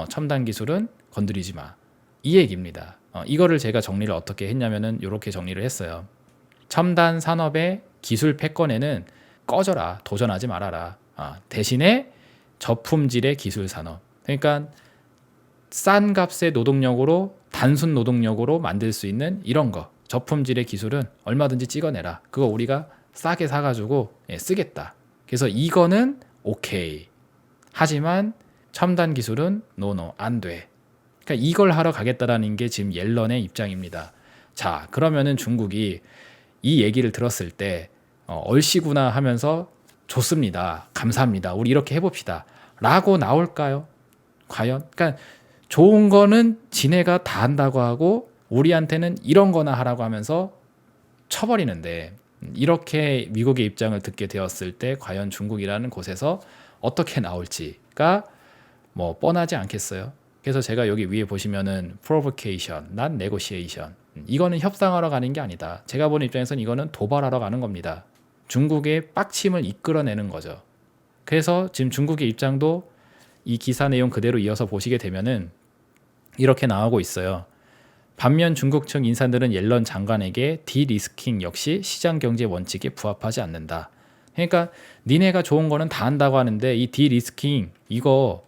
첨단 기술은 건드리지 마. 이 얘기입니다. 이거를 제가 정리를 어떻게 했냐면은 이렇게 정리를 했어요. 첨단 산업의 기술 패권에는 꺼져라, 도전하지 말아라. 대신에 저품질의 기술 산업. 그러니까 싼 값의 노동력으로 단순 노동력으로 만들 수 있는 이런 거, 저품질의 기술은 얼마든지 찍어내라. 그거 우리가 싸게 사가지고 쓰겠다. 그래서 이거는 오케이. 하지만 첨단 기술은 노노, 안 돼. 그러니까 이걸 하러 가겠다라는 게 지금 옐런의 입장입니다. 자, 그러면은 중국이 이 얘기를 들었을 때 얼씨구나 하면서 좋습니다. 감사합니다. 우리 이렇게 해봅시다. 라고 나올까요? 과연? 그러니까 좋은 거는 지네가 다 한다고 하고 우리한테는 이런 거나 하라고 하면서 쳐버리는데, 이렇게 미국의 입장을 듣게 되었을 때 과연 중국이라는 곳에서 어떻게 나올지가 뭐 뻔하지 않겠어요? 그래서 제가 여기 위에 보시면은 provocation, not negotiation. 이거는 협상하러 가는 게 아니다. 제가 보는 입장에서는 이거는 도발하러 가는 겁니다. 중국의 빡침을 이끌어내는 거죠. 그래서 지금 중국의 입장도 이 기사 내용 그대로 이어서 보시게 되면은 이렇게 나오고 있어요. 반면 중국 측 인사들은 옐런 장관에게 디리스킹 역시 시장 경제 원칙에 부합하지 않는다. 그러니까 니네가 좋은 거는 다 한다고 하는데 이 디리스킹 이거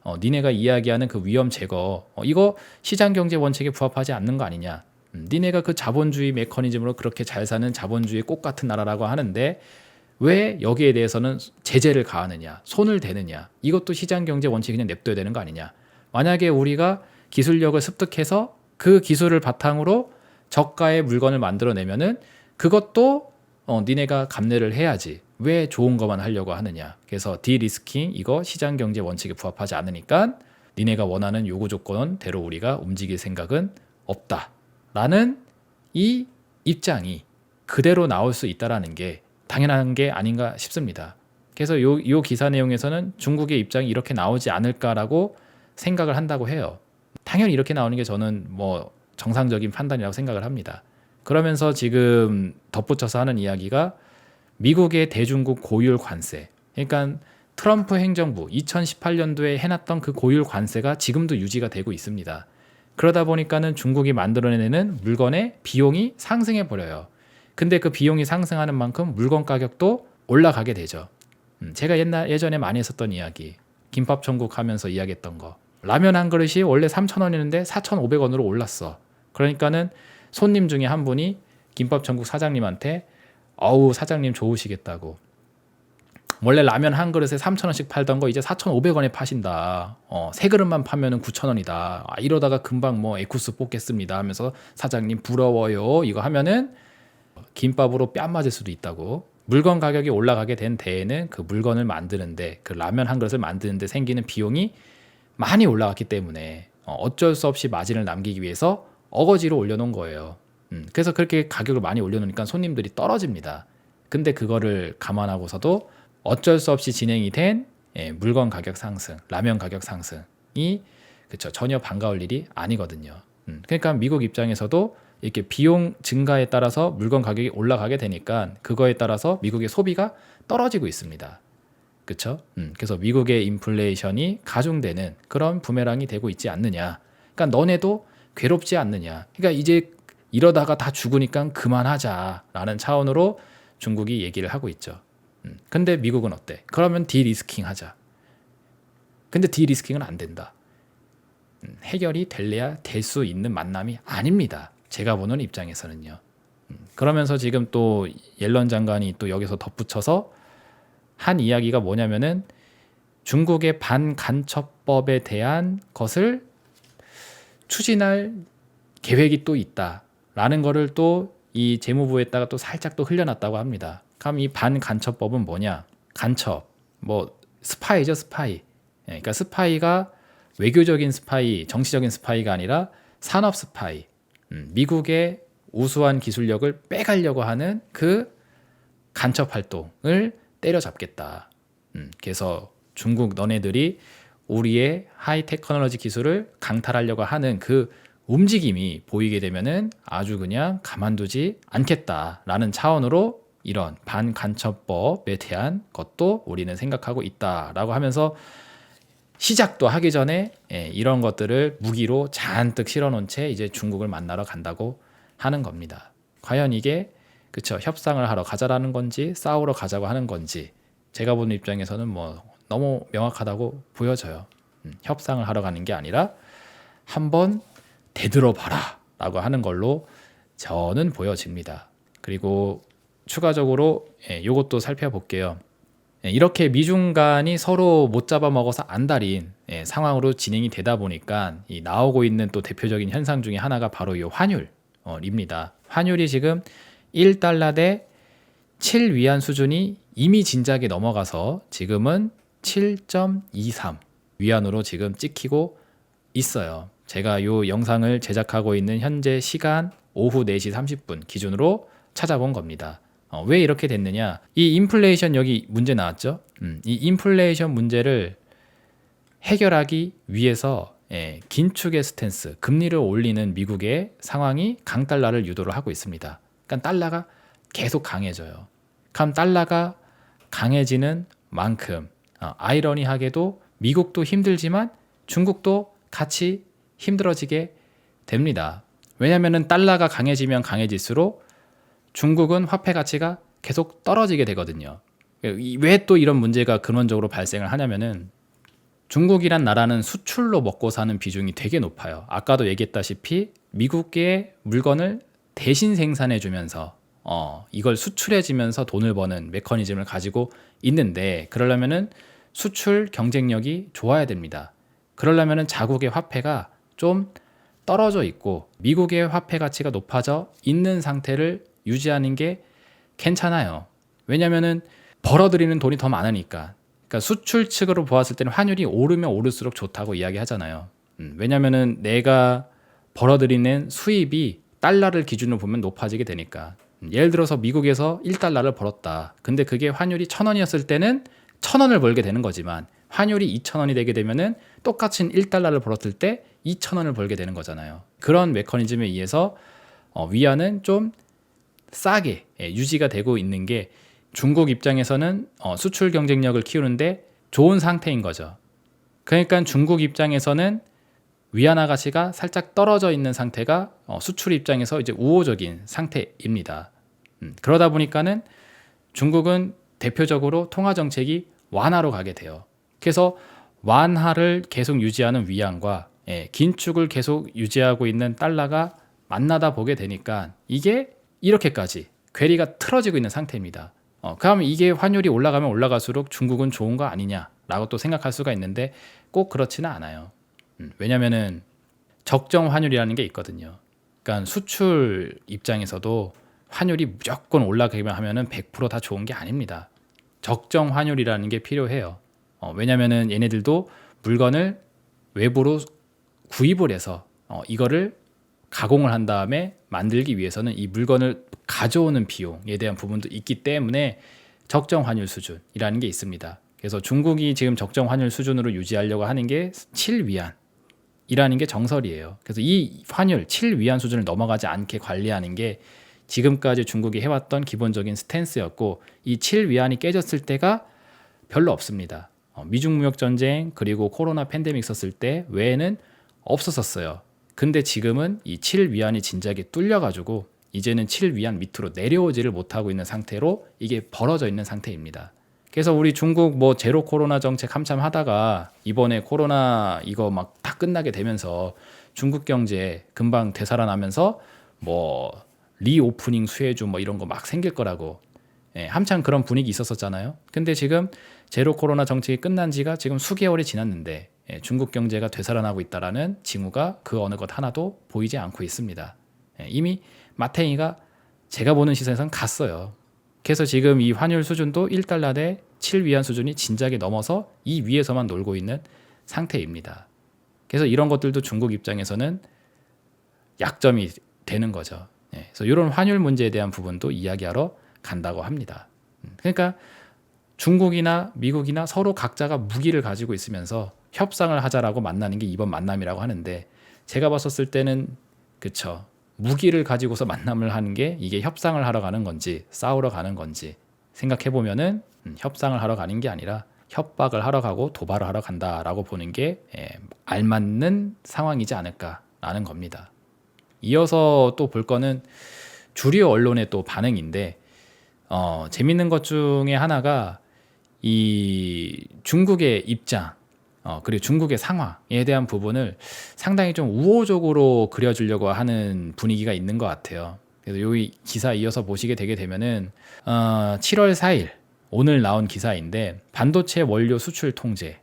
니네가 이야기하는 그 위험 제거 이거 시장 경제 원칙에 부합하지 않는 거 아니냐. 니네가 그 자본주의 메커니즘으로 그렇게 잘 사는 자본주의 꽃 같은 나라라고 하는데 왜 여기에 대해서는 제재를 가하느냐, 손을 대느냐. 이것도 시장 경제 원칙 그냥 냅둬야 되는 거 아니냐. 만약에 우리가 기술력을 습득해서 그 기술을 바탕으로 저가의 물건을 만들어내면은 그것도 니네가 감내를 해야지. 왜 좋은 것만 하려고 하느냐. 그래서 디리스킹 이거 시장 경제 원칙에 부합하지 않으니까 니네가 원하는 요구 조건대로 우리가 움직일 생각은 없다라는 이 입장이 그대로 나올 수 있다라는 게 당연한 게 아닌가 싶습니다. 그래서 요 기사 내용에서는 중국의 입장이 이렇게 나오지 않을까라고 생각을 한다고 해요. 당연히 이렇게 나오는 게 저는 뭐 정상적인 판단이라고 생각을 합니다. 그러면서 지금 덧붙여서 하는 이야기가 미국의 대중국 고율 관세, 그러니까 트럼프 행정부 2018년도에 해놨던 그 고율 관세가 지금도 유지가 되고 있습니다. 그러다 보니까는 중국이 만들어내는 물건의 비용이 상승해 버려요. 근데 그 비용이 상승하는 만큼 물건 가격도 올라가게 되죠. 제가 예전에 많이 했었던 이야기, 김밥 천국 하면서 이야기했던 거, 라면 한 그릇이 원래 3,000원이었는데 4,500원으로 올랐어. 그러니까는 손님 중에 한 분이 김밥 천국 사장님한테 어우 사장님 좋으시겠다고, 원래 라면 한 그릇에 3,000원씩 팔던 거 이제 4,500원에 파신다. 세 그릇만 파면은 9,000원이다. 이러다가 금방 뭐 에쿠스 뽑겠습니다 하면서 사장님 부러워요 이거 하면은 김밥으로 뺨 맞을 수도 있다고. 물건 가격이 올라가게 된 데에는 그 물건을 만드는데, 그 라면 한 그릇을 만드는데 생기는 비용이 많이 올라갔기 때문에 어쩔 수 없이 마진을 남기기 위해서 어거지로 올려놓은 거예요. 그래서 그렇게 가격을 많이 올려놓으니까 손님들이 떨어집니다. 근데 그거를 감안하고서도 어쩔 수 없이 진행이 된 물건 가격 상승, 라면 가격 상승이 그쵸, 전혀 반가울 일이 아니거든요. 그러니까 미국 입장에서도 이렇게 비용 증가에 따라서 물건 가격이 올라가게 되니까 그거에 따라서 미국의 소비가 떨어지고 있습니다. 그렇죠? 그래서 미국의 인플레이션이 가중되는 그런 부메랑이 되고 있지 않느냐. 그러니까 너네도 괴롭지 않느냐. 그러니까 이제 이러다가 다 죽으니까 그만하자라는 차원으로 중국이 얘기를 하고 있죠. 근데 미국은 어때? 그러면 디리스킹 하자. 근데 디리스킹은 안 된다. 해결이 될래야 될 수 있는 만남이 아닙니다. 제가 보는 입장에서는요. 그러면서 지금 또 옐런 장관이 또 여기서 덧붙여서 한 이야기가 뭐냐면은 중국의 반간첩법에 대한 것을 추진할 계획이 또 있다라는 거를 또 이 재무부에다가 또 살짝 또 흘려놨다고 합니다. 그럼 이 반간첩법은 뭐냐? 간첩, 뭐 스파이죠, 스파이. 그러니까 스파이가 외교적인 스파이, 정치적인 스파이가 아니라 산업 스파이. 미국의 우수한 기술력을 빼가려고 하는 그 간첩 활동을 때려잡겠다. 그래서 중국 너네들이 우리의 하이 테크놀로지 기술을 강탈하려고 하는 그 움직임이 보이게 되면은 아주 그냥 가만두지 않겠다라는 차원으로 이런 반간첩법에 대한 것도 우리는 생각하고 있다라고 하면서 시작도 하기 전에 이런 것들을 무기로 잔뜩 실어놓은 채 이제 중국을 만나러 간다고 하는 겁니다. 과연 이게 그쵸, 협상을 하러 가자라는 건지 싸우러 가자고 하는 건지 제가 보는 입장에서는 뭐 너무 명확하다고 보여져요. 협상을 하러 가는 게 아니라 한번 되들어봐라 라고 하는 걸로 저는 보여집니다. 그리고 추가적으로 이것도 살펴볼게요. 이렇게 미중 간이 서로 못 잡아먹어서 안달인 상황으로 진행이 되다 보니까 이 나오고 있는 또 대표적인 현상 중에 하나가 바로 이 환율입니다. 환율이 지금 1달러 대 7위안 수준이 이미 진작에 넘어가서 지금은 7.23 위안으로 지금 찍히고 있어요. 제가 이 영상을 제작하고 있는 현재 시간 오후 4시 30분 기준으로 찾아본 겁니다. 왜 이렇게 됐느냐? 이 인플레이션 여기 문제 나왔죠? 이 인플레이션 문제를 해결하기 위해서 긴축의 스탠스, 금리를 올리는 미국의 상황이 강달러를 유도를 하고 있습니다. 그러니까 달러가 계속 강해져요. 그럼 달러가 강해지는 만큼 아이러니하게도 미국도 힘들지만 중국도 같이 힘들어지게 됩니다. 왜냐하면 달러가 강해지면 강해질수록 중국은 화폐 가치가 계속 떨어지게 되거든요. 왜 또 이런 문제가 근원적으로 발생을 하냐면은 중국이란 나라는 수출로 먹고 사는 비중이 되게 높아요. 아까도 얘기했다시피 미국의 물건을 대신 생산해 주면서 이걸 수출해 주면서 돈을 버는 메커니즘을 가지고 있는데, 그러려면은 수출 경쟁력이 좋아야 됩니다. 그러려면은 자국의 화폐가 좀 떨어져 있고 미국의 화폐 가치가 높아져 있는 상태를 유지하는 게 괜찮아요. 왜냐면은 벌어들이는 돈이 더 많으니까. 그러니까 수출 측으로 보았을 때는 환율이 오르면 오를수록 좋다고 이야기하잖아요. 왜냐면은 내가 벌어들이는 수입이 달러를 기준으로 보면 높아지게 되니까. 예를 들어서 미국에서 1달러를 벌었다. 근데 그게 환율이 1,000원이었을 때는 1,000원을 벌게 되는 거지만 환율이 2,000원이 되게 되면은 똑같은 1달러를 벌었을 때 2,000원을 벌게 되는 거잖아요. 그런 메커니즘에 의해서 위안은 좀 싸게 유지가 되고 있는 게 중국 입장에서는 수출 경쟁력을 키우는데 좋은 상태인 거죠. 그러니까 중국 입장에서는 위안화 가치가 살짝 떨어져 있는 상태가 수출 입장에서 이제 우호적인 상태입니다. 그러다 보니까는 중국은 대표적으로 통화 정책이 완화로 가게 돼요. 그래서 완화를 계속 유지하는 위안과 긴축을 계속 유지하고 있는 달러가 만나다 보게 되니까 이게 이렇게까지 괴리가 틀어지고 있는 상태입니다. 그러면 이게 환율이 올라가면 올라갈수록 중국은 좋은 거 아니냐라고 또 생각할 수가 있는데 꼭 그렇지는 않아요. 왜냐면은 적정 환율이라는 게 있거든요. 그러니까 수출 입장에서도 환율이 무조건 올라가기만 하면은 100%다 좋은 게 아닙니다. 적정 환율이라는 게 필요해요. 왜냐면은 얘네들도 물건을 외부로 구입을 해서 이거를 가공을 한 다음에 만들기 위해서는 이 물건을 가져오는 비용에 대한 부분도 있기 때문에 적정 환율 수준이라는 게 있습니다. 그래서 중국이 지금 적정 환율 수준으로 유지하려고 하는 게 7위안이라는 게 정설이에요. 그래서 이 환율 7위안 수준을 넘어가지 않게 관리하는 게 지금까지 중국이 해왔던 기본적인 스탠스였고 이 7위안이 깨졌을 때가 별로 없습니다. 미중 무역 전쟁 그리고 코로나 팬데믹 있었을 때 외에는 없었었어요. 근데 지금은 이 7위안이 진작에 뚫려가지고 이제는 7위안 밑으로 내려오지를 못하고 있는 상태로 이게 벌어져 있는 상태입니다. 그래서 우리 중국 뭐 제로 코로나 정책 한참 하다가 이번에 코로나 이거 막 다 끝나게 되면서 중국 경제 금방 되살아나면서 뭐 리오프닝 수혜주 뭐 이런 거 막 생길 거라고 한참 그런 분위기 있었었잖아요. 근데 지금 제로 코로나 정책이 끝난 지가 지금 수개월이 지났는데 중국 경제가 되살아나고 있다라는 징후가 그 어느 것 하나도 보이지 않고 있습니다. 이미 마탱이가 제가 보는 시선에선 갔어요. 그래서 지금 이 환율 수준도 1달러 대 7위안 수준이 진작에 넘어서 이 위에서만 놀고 있는 상태입니다. 그래서 이런 것들도 중국 입장에서는 약점이 되는 거죠. 그래서 이런 환율 문제에 대한 부분도 이야기하러 간다고 합니다. 그러니까 중국이나 미국이나 서로 각자가 무기를 가지고 있으면서 협상을 하자라고 만나는 게 이번 만남이라고 하는데 제가 봤었을 때는 그쵸. 무기를 가지고서 만남을 하는 게 이게 협상을 하러 가는 건지 싸우러 가는 건지 생각해 보면은 협상을 하러 가는 게 아니라 협박을 하러 가고 도발을 하러 간다라고 보는 게 알맞는 상황이지 않을까라는 겁니다. 이어서 또 볼 거는 주류 언론의 또 반응인데 재밌는 것 중에 하나가 이 중국의 입장 그리고 중국의 상황에 대한 부분을 상당히 좀 우호적으로 그려주려고 하는 분위기가 있는 것 같아요. 그래서 이 기사 이어서 보시게 되게 되면은 7월 4일 오늘 나온 기사인데 반도체 원료 수출 통제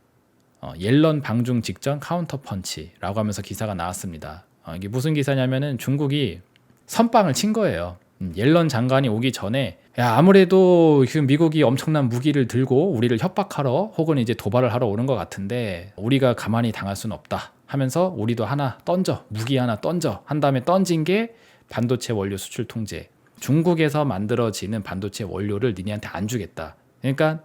옐런 방중 직전 카운터 펀치라고 하면서 기사가 나왔습니다. 이게 무슨 기사냐면은 중국이 선빵을 친 거예요. 옐런 장관이 오기 전에 야 아무래도 지금 미국이 엄청난 무기를 들고 우리를 협박하러 혹은 이제 도발을 하러 오는 것 같은데 우리가 가만히 당할 수는 없다 하면서 우리도 하나 던져 무기 하나 던져 한 다음에 던진 게 반도체 원료 수출 통제 중국에서 만들어지는 반도체 원료를 니네한테 안 주겠다. 그러니까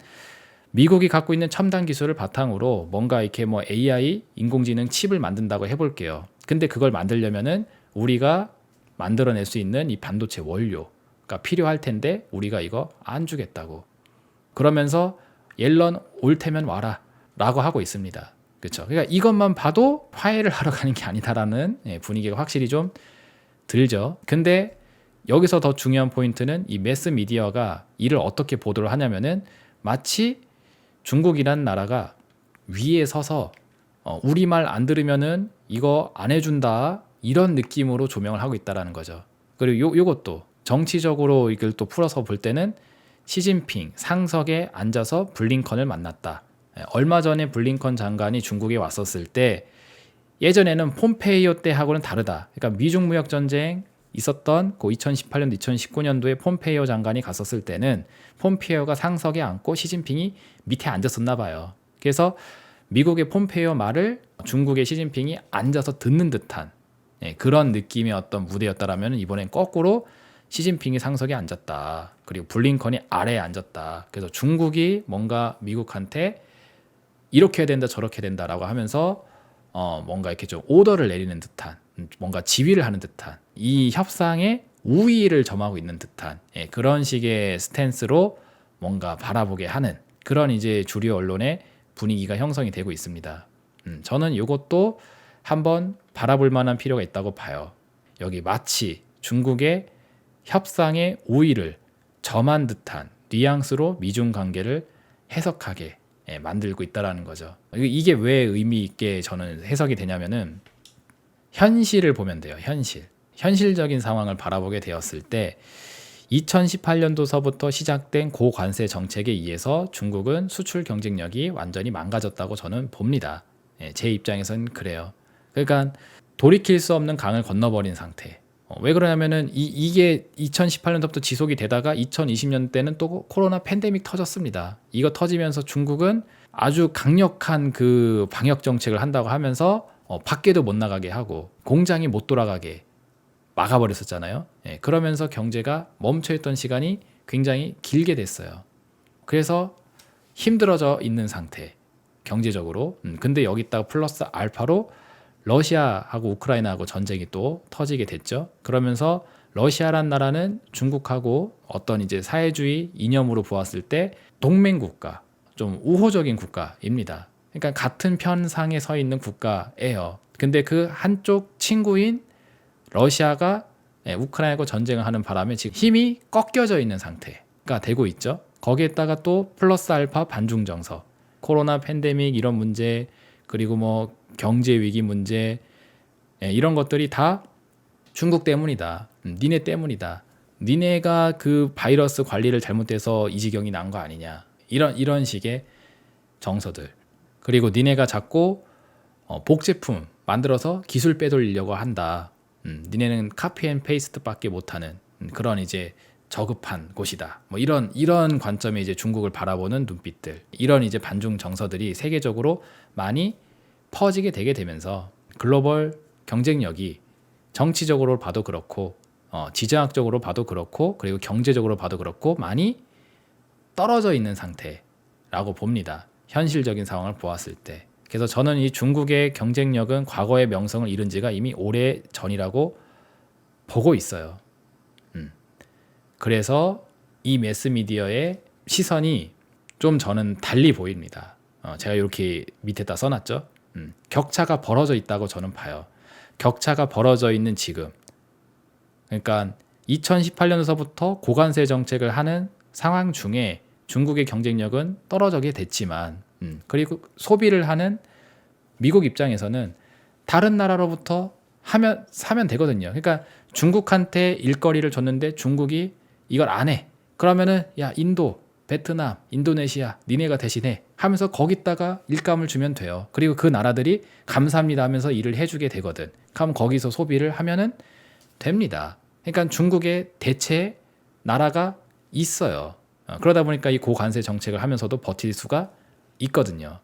미국이 갖고 있는 첨단 기술을 바탕으로 뭔가 이렇게 뭐 AI 인공지능 칩을 만든다고 해볼게요. 근데 그걸 만들려면은 우리가 만들어낼 수 있는 이 반도체 원료가 필요할 텐데 우리가 이거 안 주겠다고. 그러면서 옐런 올 테면 와라 라고 하고 있습니다. 그렇죠. 그러니까 이것만 봐도 화해를 하러 가는 게 아니다라는 분위기가 확실히 좀 들죠. 근데 여기서 더 중요한 포인트는 이 매스 미디어가 이를 어떻게 보도를 하냐면은 마치 중국이란 나라가 위에 서서 우리 말 안 들으면은 이거 안 해준다 이런 느낌으로 조명을 하고 있다라는 거죠. 그리고 요것도 정치적으로 이걸 또 풀어서 볼 때는 시진핑 상석에 앉아서 블링컨을 만났다. 얼마 전에 블링컨 장관이 중국에 왔었을 때 예전에는 폼페이오 때하고는 다르다. 그러니까 미중 무역 전쟁 있었던 그 2018년도, 2019년도에 폼페이오 장관이 갔었을 때는 폼페이오가 상석에 앉고 시진핑이 밑에 앉았었나 봐요. 그래서 미국의 폼페이오 말을 중국의 시진핑이 앉아서 듣는 듯한 그런 느낌의 어떤 무대였다라면 이번엔 거꾸로 시진핑이 상석에 앉았다. 그리고 블링컨이 아래에 앉았다. 그래서 중국이 뭔가 미국한테 이렇게 해야 된다, 저렇게 해야 된다라고 하면서 뭔가 이렇게 좀 오더를 내리는 듯한, 뭔가 지휘를 하는 듯한, 이 협상에 우위를 점하고 있는 듯한 그런 식의 스탠스로 뭔가 바라보게 하는 그런 이제 주류 언론의 분위기가 형성이 되고 있습니다. 저는 이것도 한번 바라볼 만한 필요가 있다고 봐요. 여기 마치 중국의 협상의 우위를 점한 듯한 뉘앙스로 미중 관계를 해석하게 만들고 있다라는 거죠. 이게 왜 의미 있게 저는 해석이 되냐면은 현실을 보면 돼요. 현실적인 상황을 바라보게 되었을 때 2018년도서부터 시작된 고관세 정책에 의해서 중국은 수출 경쟁력이 완전히 망가졌다고 저는 봅니다. 제 입장에서는 그래요. 그러니까 돌이킬 수 없는 강을 건너버린 상태. 왜 그러냐면은 이게 2018년도부터 지속이 되다가 2020년 때는 또 코로나 팬데믹 터졌습니다. 이거 터지면서 중국은 아주 강력한 그 방역 정책을 한다고 하면서 밖에도 못 나가게 하고 공장이 못 돌아가게 막아버렸었잖아요. 그러면서 경제가 멈춰있던 시간이 굉장히 길게 됐어요. 그래서 힘들어져 있는 상태, 경제적으로. 근데 여기다가 플러스 알파로 러시아하고 우크라이나하고 전쟁이 또 터지게 됐죠. 그러면서 러시아란 나라는 중국하고 어떤 이제 사회주의 이념으로 보았을 때 동맹 국가, 좀 우호적인 국가입니다. 그러니까 같은 편상에 서 있는 국가예요. 근데 그 한쪽 친구인 러시아가 우크라이나하고 전쟁을 하는 바람에 지금 힘이 꺾여져 있는 상태가 되고 있죠. 거기에다가 또 플러스 알파 반중 정서, 코로나 팬데믹 이런 문제, 그리고 뭐 경제 위기 문제, 이런 것들이 다 중국 때문이다. 니네 때문이다. 니네가 그 바이러스 관리를 잘못해서 이 지경이 난 거 아니냐. 이런 식의 정서들. 그리고 니네가 자꾸 복제품 만들어서 기술 빼돌리려고 한다. 니네는 카피 앤 페이스트밖에 못하는 그런 이제 저급한 곳이다. 뭐 이런 관점에 이제 중국을 바라보는 눈빛들, 이런 이제 반중 정서들이 세계적으로 많이 퍼지게 되게 되면서 글로벌 경쟁력이 정치적으로 봐도 그렇고 지정학적으로 봐도 그렇고 그리고 경제적으로 봐도 그렇고 많이 떨어져 있는 상태라고 봅니다. 현실적인 상황을 보았을 때. 그래서 저는 이 중국의 경쟁력은 과거의 명성을 잃은 지가 이미 오래 전이라고 보고 있어요. 그래서 이 매스미디어의 시선이 좀 저는 달리 보입니다. 제가 이렇게 밑에다 써놨죠. 격차가 벌어져 있다고 저는 봐요. 격차가 벌어져 있는 지금, 그러니까 2018년서부터 고관세 정책을 하는 상황 중에 중국의 경쟁력은 떨어지게 됐지만, 그리고 소비를 하는 미국 입장에서는 다른 나라로부터 사면 되거든요. 그러니까 중국한테 일거리를 줬는데 중국이 이걸 안 해. 그러면은 야, 인도, 베트남, 인도네시아 니네가 대신해 하면서 거기다가 일감을 주면 돼요. 그리고 그 나라들이 감사합니다 하면서 일을 해주게 되거든. 그럼 거기서 소비를 하면은 됩니다. 그러니까 중국의 대체 나라가 있어요. 그러다 보니까 이 고관세 정책을 하면서도 버틸 수가 있거든요.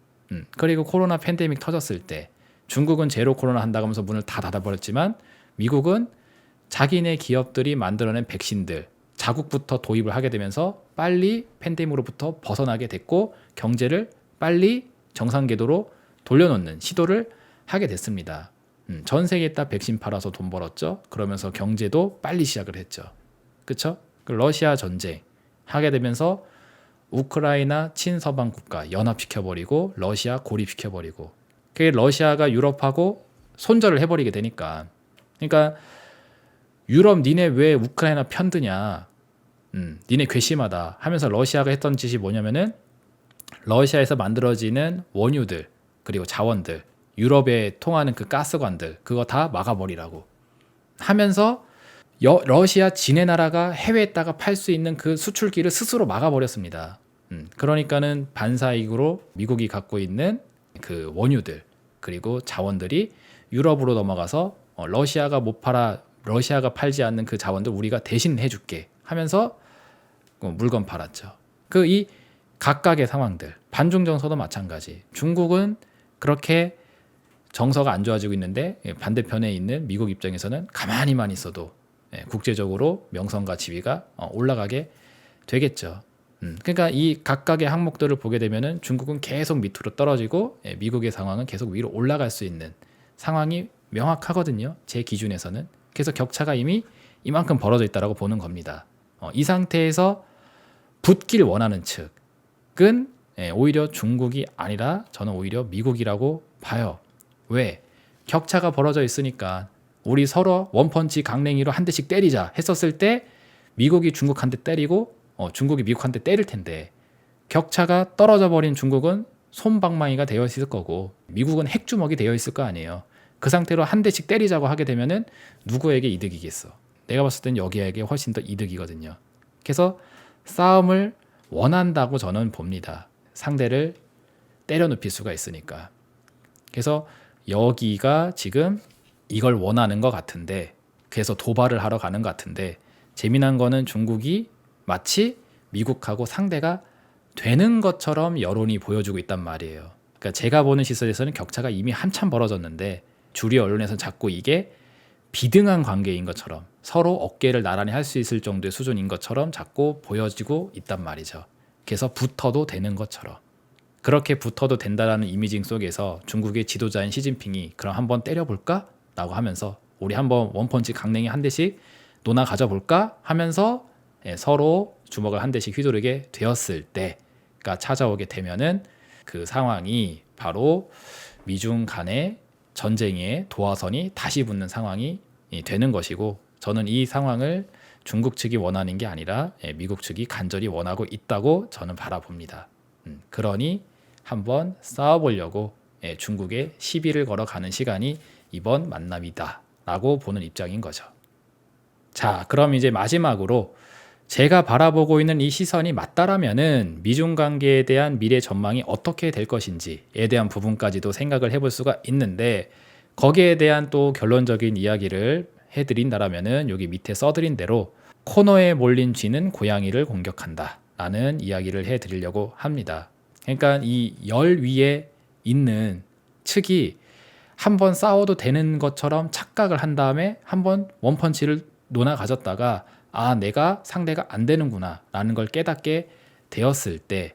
그리고 코로나 팬데믹 터졌을 때 중국은 제로 코로나 한다고 하면서 문을 다 닫아버렸지만 미국은 자기네 기업들이 만들어낸 백신들 자국부터 도입을 하게 되면서 빨리 팬데믹으로부터 벗어나게 됐고 경제를 빨리 정상 궤도로 돌려놓는 시도를 하게 됐습니다. 전 세계에 다 백신 팔아서 돈 벌었죠. 그러면서 경제도 빨리 시작을 했죠. 그렇죠? 러시아 전쟁 하게 되면서 우크라이나 친서방 국가 연합시켜버리고 러시아 고립시켜버리고, 그게 러시아가 유럽하고 손절을 해버리게 되니까, 그러니까 유럽 니네 왜 우크라이나 편드냐, 니네 괘씸하다 하면서 러시아가 했던 짓이 뭐냐면은 러시아에서 만들어지는 원유들 그리고 자원들, 유럽에 통하는 그 가스관들 그거 다 막아버리라고 하면서 러시아 지네 나라가 해외에다가 팔 수 있는 그 수출기를 스스로 막아버렸습니다. 그러니까는 반사이익으로 미국이 갖고 있는 그 원유들 그리고 자원들이 유럽으로 넘어가서 러시아가 팔지 않는 그 자원들 우리가 대신 해줄게 하면서 물건 팔았죠. 이 각각의 상황들, 반중 정서도 마찬가지. 중국은 그렇게 정서가 안 좋아지고 있는데 반대편에 있는 미국 입장에서는 가만히만 있어도 국제적으로 명성과 지위가 올라가게 되겠죠. 그러니까 이 각각의 항목들을 보게 되면은 중국은 계속 밑으로 떨어지고 미국의 상황은 계속 위로 올라갈 수 있는 상황이 명확하거든요. 제 기준에서는. 그래서 격차가 이미 이만큼 벌어져 있다라고 보는 겁니다. 이 상태에서 붙길 원하는 측은 오히려 중국이 아니라 저는 오히려 미국이라고 봐요. 왜? 격차가 벌어져 있으니까 우리 서로 원펀치 강냉이로 한 대씩 때리자 했었을 때 미국이 중국 한 대 때리고 중국이 미국 한 대 때릴 텐데 격차가 떨어져 버린 중국은 솜방망이가 되어 있을 거고 미국은 핵주먹이 되어 있을 거 아니에요. 그 상태로 한 대씩 때리자고 하게 되면은 누구에게 이득이겠어? 내가 봤을 땐 여기에게 훨씬 더 이득이거든요. 그래서 싸움을 원한다고 저는 봅니다. 상대를 때려 눕힐 수가 있으니까. 그래서 여기가 지금 이걸 원하는 것 같은데 그래서 도발을 하러 가는 것 같은데 재미난 거는 중국이 마치 미국하고 상대가 되는 것처럼 여론이 보여주고 있단 말이에요. 그러니까 제가 보는 시선에서는 격차가 이미 한참 벌어졌는데 주류 언론에서는 자꾸 이게 비등한 관계인 것처럼 서로 어깨를 나란히 할 수 있을 정도의 수준인 것처럼 자꾸 보여지고 있단 말이죠. 그래서 붙어도 되는 것처럼. 그렇게 붙어도 된다라는 이미징 속에서 중국의 지도자인 시진핑이 그럼 한번 때려볼까? 라고 하면서 우리 한번 원펀치 강냉이 한 대씩 논아 가져볼까? 하면서 서로 주먹을 한 대씩 휘두르게 되었을 때가 찾아오게 되면은 그 상황이 바로 미중 간의 전쟁의 도화선이 다시 붙는 상황이 되는 것이고 저는 이 상황을 중국 측이 원하는 게 아니라 미국 측이 간절히 원하고 있다고 저는 바라봅니다. 그러니 한번 싸워보려고 중국에 시비를 걸어가는 시간이 이번 만남이다 라고 보는 입장인 거죠. 자, 그럼 이제 마지막으로 제가 바라보고 있는 이 시선이 맞다라면은 미중 관계에 대한 미래 전망이 어떻게 될 것인지에 대한 부분까지도 생각을 해볼 수가 있는데 거기에 대한 또 결론적인 이야기를 해드린다라면은 여기 밑에 써드린 대로 코너에 몰린 쥐는 고양이를 공격한다 라는 이야기를 해드리려고 합니다. 그러니까 이 열 위에 있는 측이 한번 싸워도 되는 것처럼 착각을 한 다음에 한번 원펀치를 놓아 가졌다가 내가 상대가 안 되는구나 라는 걸 깨닫게 되었을 때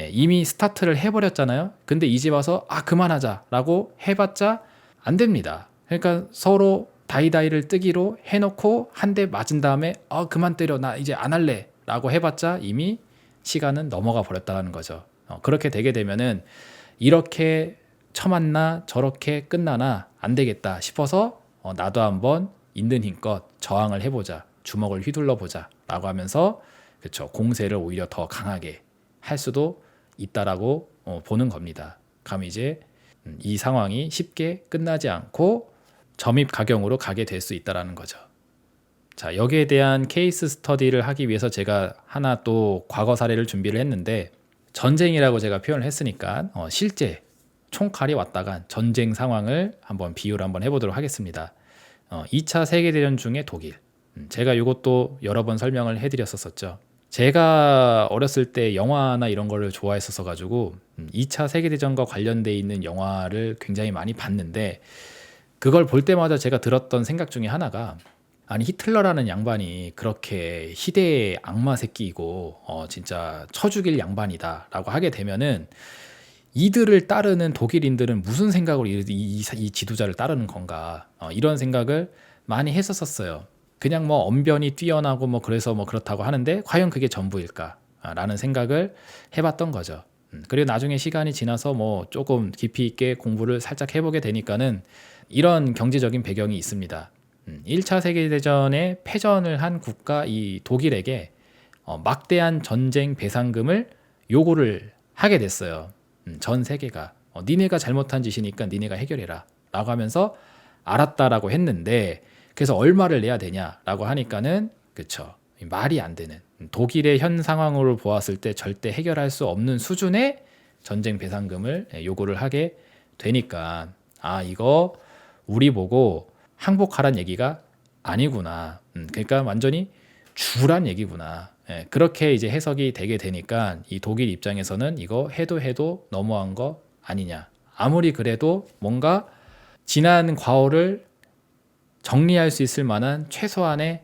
이미 스타트를 해버렸잖아요. 근데 이제 와서 그만하자 라고 해봤자 안 됩니다. 그러니까 서로 다이다이를 뜨기로 해놓고 한 대 맞은 다음에 그만 때려 나 이제 안 할래 라고 해봤자 이미 시간은 넘어가 버렸다는 거죠. 그렇게 되게 되면은 이렇게 처맞나 저렇게 끝나나 안 되겠다 싶어서 나도 한번 있는 힘껏 저항을 해보자, 주먹을 휘둘러 보자 라고 하면서 그쵸, 공세를 오히려 더 강하게 할 수도 있다라고 보는 겁니다. 그럼 이제 이 상황이 쉽게 끝나지 않고 점입가경으로 가게 될 수 있다라는 거죠. 자, 여기에 대한 케이스 스터디를 하기 위해서 제가 하나 또 과거 사례를 준비를 했는데 전쟁이라고 제가 표현을 했으니까 실제 총칼이 왔다간 전쟁 상황을 한번 비유를 한번 해보도록 하겠습니다. 2차 세계대전 중에 독일. 제가 이것도 여러 번 설명을 해드렸었죠. 제가 어렸을 때 영화나 이런 거를 좋아했었어 가지고 2차 세계대전과 관련돼 있는 영화를 굉장히 많이 봤는데 그걸 볼 때마다 제가 들었던 생각 중에 하나가 아니 히틀러라는 양반이 그렇게 희대의 악마 새끼이고 진짜 쳐 죽일 양반이다 라고 하게 되면은 이들을 따르는 독일인들은 무슨 생각으로 이 지도자를 따르는 건가 이런 생각을 많이 했었어요. 그냥 뭐 언변이 뛰어나고 뭐 그래서 뭐 그렇다고 하는데 과연 그게 전부일까 라는 생각을 해봤던 거죠. 그리고 나중에 시간이 지나서 뭐 조금 깊이 있게 공부를 살짝 해보게 되니까는 이런 경제적인 배경이 있습니다. 1차 세계대전에 패전을 한 국가 이 독일에게 막대한 전쟁 배상금을 요구를 하게 됐어요. 전 세계가 니네가 잘못한 짓이니까 니네가 해결해라 라고 하면서 알았다라고 했는데 그래서 얼마를 내야 되냐라고 하니까는 그쵸, 말이 안 되는 독일의 현 상황으로 보았을 때 절대 해결할 수 없는 수준의 전쟁 배상금을 요구를 하게 되니까 이거 우리 보고 항복하란 얘기가 아니구나. 그러니까 완전히 죽으란 얘기구나. 예, 그렇게 이제 해석이 되게 되니까 이 독일 입장에서는 이거 해도 너무한 거 아니냐. 아무리 그래도 뭔가 지난 과오를 정리할 수 있을 만한 최소한의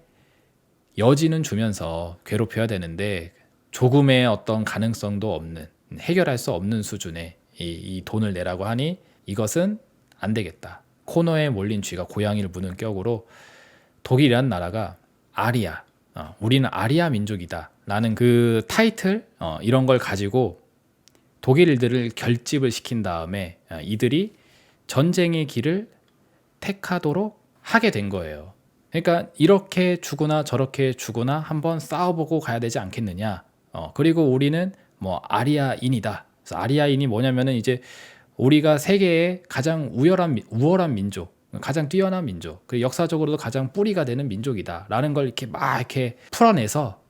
여지는 주면서 괴롭혀야 되는데 조금의 어떤 가능성도 없는, 해결할 수 없는 수준의 이 돈을 내라고 하니 이것은 안 되겠다. 코너에 몰린 쥐가 고양이를 무는 격으로 독일이라는 나라가 아리아, 우리는 아리아 민족이다 라는 그 타이틀, 이런 걸 가지고 독일들을 결집을 시킨 다음에 이들이 전쟁의 길을 택하도록 하게 된 거예요. 그러니까 이렇게 주거나 저렇게 주거나 한번 싸워보고 가야 되지 않겠느냐. 그리고 우리는 뭐 아리아인이다. 그래서 아리아인이 뭐냐면은 이제 우리가 세계의 가장 우월한 민족, 가장 뛰어난 민족, 그리고 역사적으로도 가장 뿌리가 되는 민족이다라는 걸 이렇게 막 이렇게 풀어내서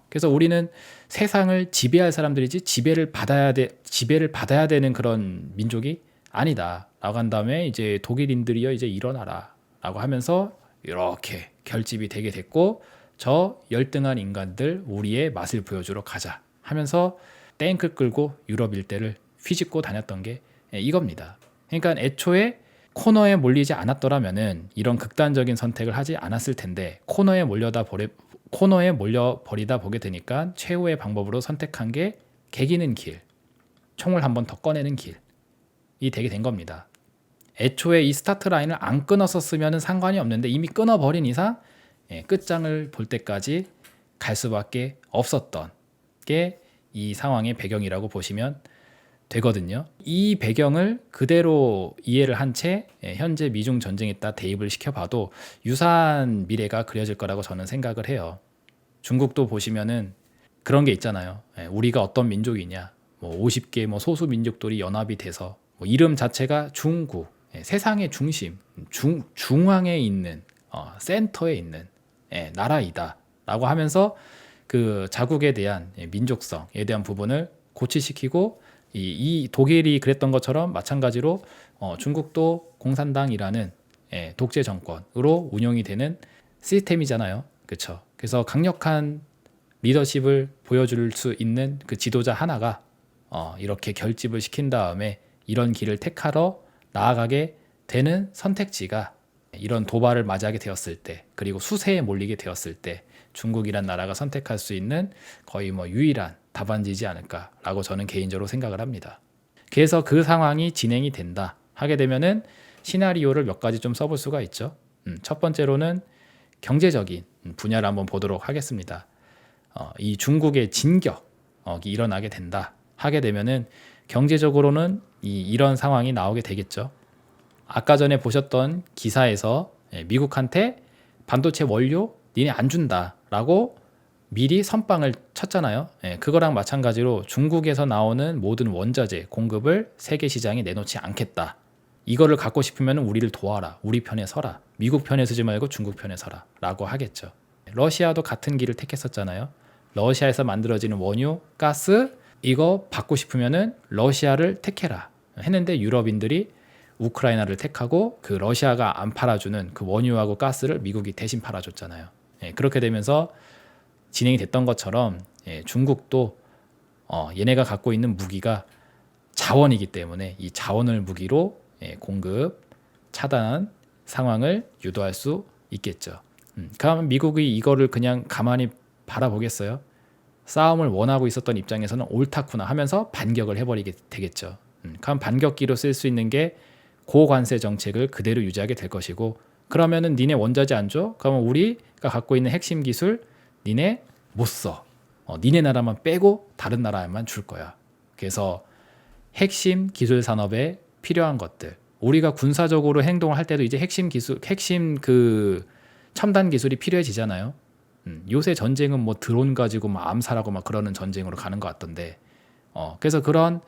그래서 우리는 세상을 지배할 사람들이지 지배를 받아야 되는 그런 민족이 아니다라고 한 다음에 이제 독일인들이여 이제 일어나라라고 하면서 이렇게 결집이 되게 됐고 저 열등한 인간들 우리의 맛을 보여주러 가자 하면서 탱크 끌고 유럽 일대를 휘짓고 다녔던 게 이겁니다. 그러니까 애초에 코너에 몰리지 않았더라면은 이런 극단적인 선택을 하지 않았을 텐데 코너에 몰려버리다 보게 되니까 최후의 방법으로 선택한 게 개기는 길, 총을 한 번 더 꺼내는 길이 되게 된 겁니다. 애초에 이 스타트 라인을 안 끊었었으면 상관이 없는데 이미 끊어버린 이상 끝장을 볼 때까지 갈 수밖에 없었던 게 이 상황의 배경이라고 보시면 되거든요. 이 배경을 그대로 이해를 한 채 현재 미중 전쟁에다 대입을 시켜봐도 유사한 미래가 그려질 거라고 저는 생각을 해요. 중국도 보시면은 그런 게 있잖아요. 우리가 어떤 민족이냐, 뭐 50개 뭐 소수 민족들이 연합이 돼서 뭐 이름 자체가 중국, 세상의 중심, 중앙에 있는 센터에 있는 나라이다라고 하면서 그 자국에 대한 민족성에 대한 부분을 고취시키고 이 독일이 그랬던 것처럼 마찬가지로 중국도 공산당이라는 독재 정권으로 운영이 되는 시스템이잖아요. 그렇죠? 그래서 강력한 리더십을 보여줄 수 있는 그 지도자 하나가 이렇게 결집을 시킨 다음에 이런 길을 택하러 나아가게 되는 선택지가 이런 도발을 맞이하게 되었을 때 그리고 수세에 몰리게 되었을 때 중국이란 나라가 선택할 수 있는 거의 뭐 유일한 답안지지 않을까라고 저는 개인적으로 생각을 합니다. 그래서 그 상황이 진행이 된다 하게 되면은 시나리오를 몇 가지 좀 써볼 수가 있죠. 첫 번째로는 경제적인 분야를 한번 보도록 하겠습니다. 이 중국의 진격이 일어나게 된다 하게 되면은 경제적으로는 이런 상황이 나오게 되겠죠. 아까 전에 보셨던 기사에서 미국한테 반도체 원료 니네 안 준다라고 미리 선빵을 쳤잖아요. 그거랑 마찬가지로 중국에서 나오는 모든 원자재 공급을 세계 시장에 내놓지 않겠다. 이거를 갖고 싶으면 우리를 도와라. 우리 편에 서라. 미국 편에 서지 말고 중국 편에 서라 라고 하겠죠. 러시아도 같은 길을 택했었잖아요. 러시아에서 만들어지는 원유, 가스 이거 받고 싶으면은 러시아를 택해라 했는데 유럽인들이 우크라이나를 택하고 그 러시아가 안 팔아주는 그 원유하고 가스를 미국이 대신 팔아줬잖아요. 그렇게 되면서 진행이 됐던 것처럼 중국도 얘네가 갖고 있는 무기가 자원이기 때문에 이 자원을 무기로 공급 차단한 상황을 유도할 수 있겠죠. 그럼 미국이 이거를 그냥 가만히 바라보겠어요? 싸움을 원하고 있었던 입장에서는 옳다구나 하면서 반격을 해버리게 되겠죠. 그럼 반격기로 쓸 수 있는 게 고관세 정책을 그대로 유지하게 될 것이고 그러면은 니네 원자재 안 줘? 그러면 우리가 갖고 있는 핵심 기술 니네 못 써. 니네 나라만 빼고 다른 나라에만 줄 거야. 그래서 핵심 기술 산업에 필요한 것들 우리가 군사적으로 행동을 할 때도 이제 핵심 그 첨단 기술이 필요해지잖아요. 요새 전쟁은 뭐 드론 가지고 막 암살하고 막 그러는 전쟁으로 가는 것 같던데 그래서 그런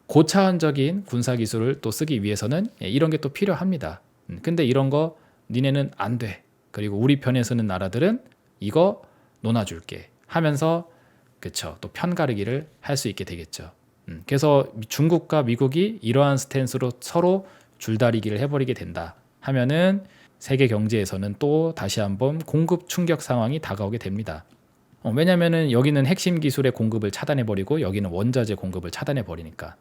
고차원적인 군사 기술을 또 쓰기 위해서는 이런 게 또 필요합니다. 근데 이런 거 니네는 안 돼. 그리고 우리 편에 서는 나라들은 이거 논아줄게 하면서 그쵸 또 편가르기를 할 수 있게 되겠죠. 그래서 중국과 미국이 이러한 스탠스로 서로 줄다리기를 해버리게 된다 하면은 세계 경제에서는 또 다시 한번 공급 충격 상황이 다가오게 됩니다. 왜냐면은 여기는 핵심 기술의 공급을 차단해 버리고 여기는 원자재 공급을 차단해 버리니까.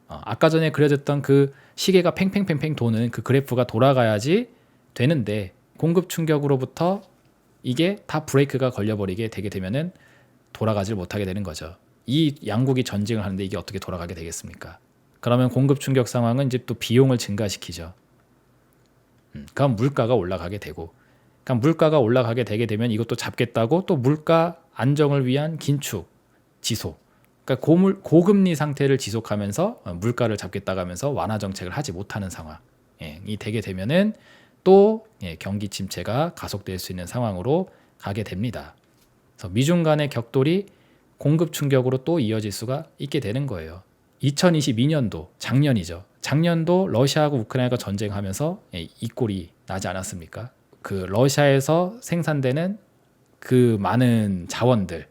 아까 전에 그려졌던 그 시계가 팽팽팽팽 도는 그 그래프가 돌아가야지 되는데 공급 충격으로부터 이게 다 브레이크가 걸려버리게 되게 되면은 돌아가질 못하게 되는 거죠. 이 양국이 전쟁을 하는데 이게 어떻게 돌아가게 되겠습니까? 그러면 공급 충격 상황은 이제 또 비용을 증가시키죠. 그럼 물가가 올라가게 되고, 그럼 물가가 올라가게 되게 되면 이것도 잡겠다고 또 물가 안정을 위한 긴축, 지속. 그러니까 고금리 상태를 지속하면서 물가를 잡겠다고 하면서 완화 정책을 하지 못하는 상황이 되게 되면은 또 경기 침체가 가속될 수 있는 상황으로 가게 됩니다. 그래서 미중 간의 격돌이 공급 충격으로 또 이어질 수가 있게 되는 거예요. 2022년도 작년이죠. 작년도 러시아하고 우크라이나가 전쟁하면서 이 꼴이 나지 않았습니까? 그 러시아에서 생산되는 그 많은 자원들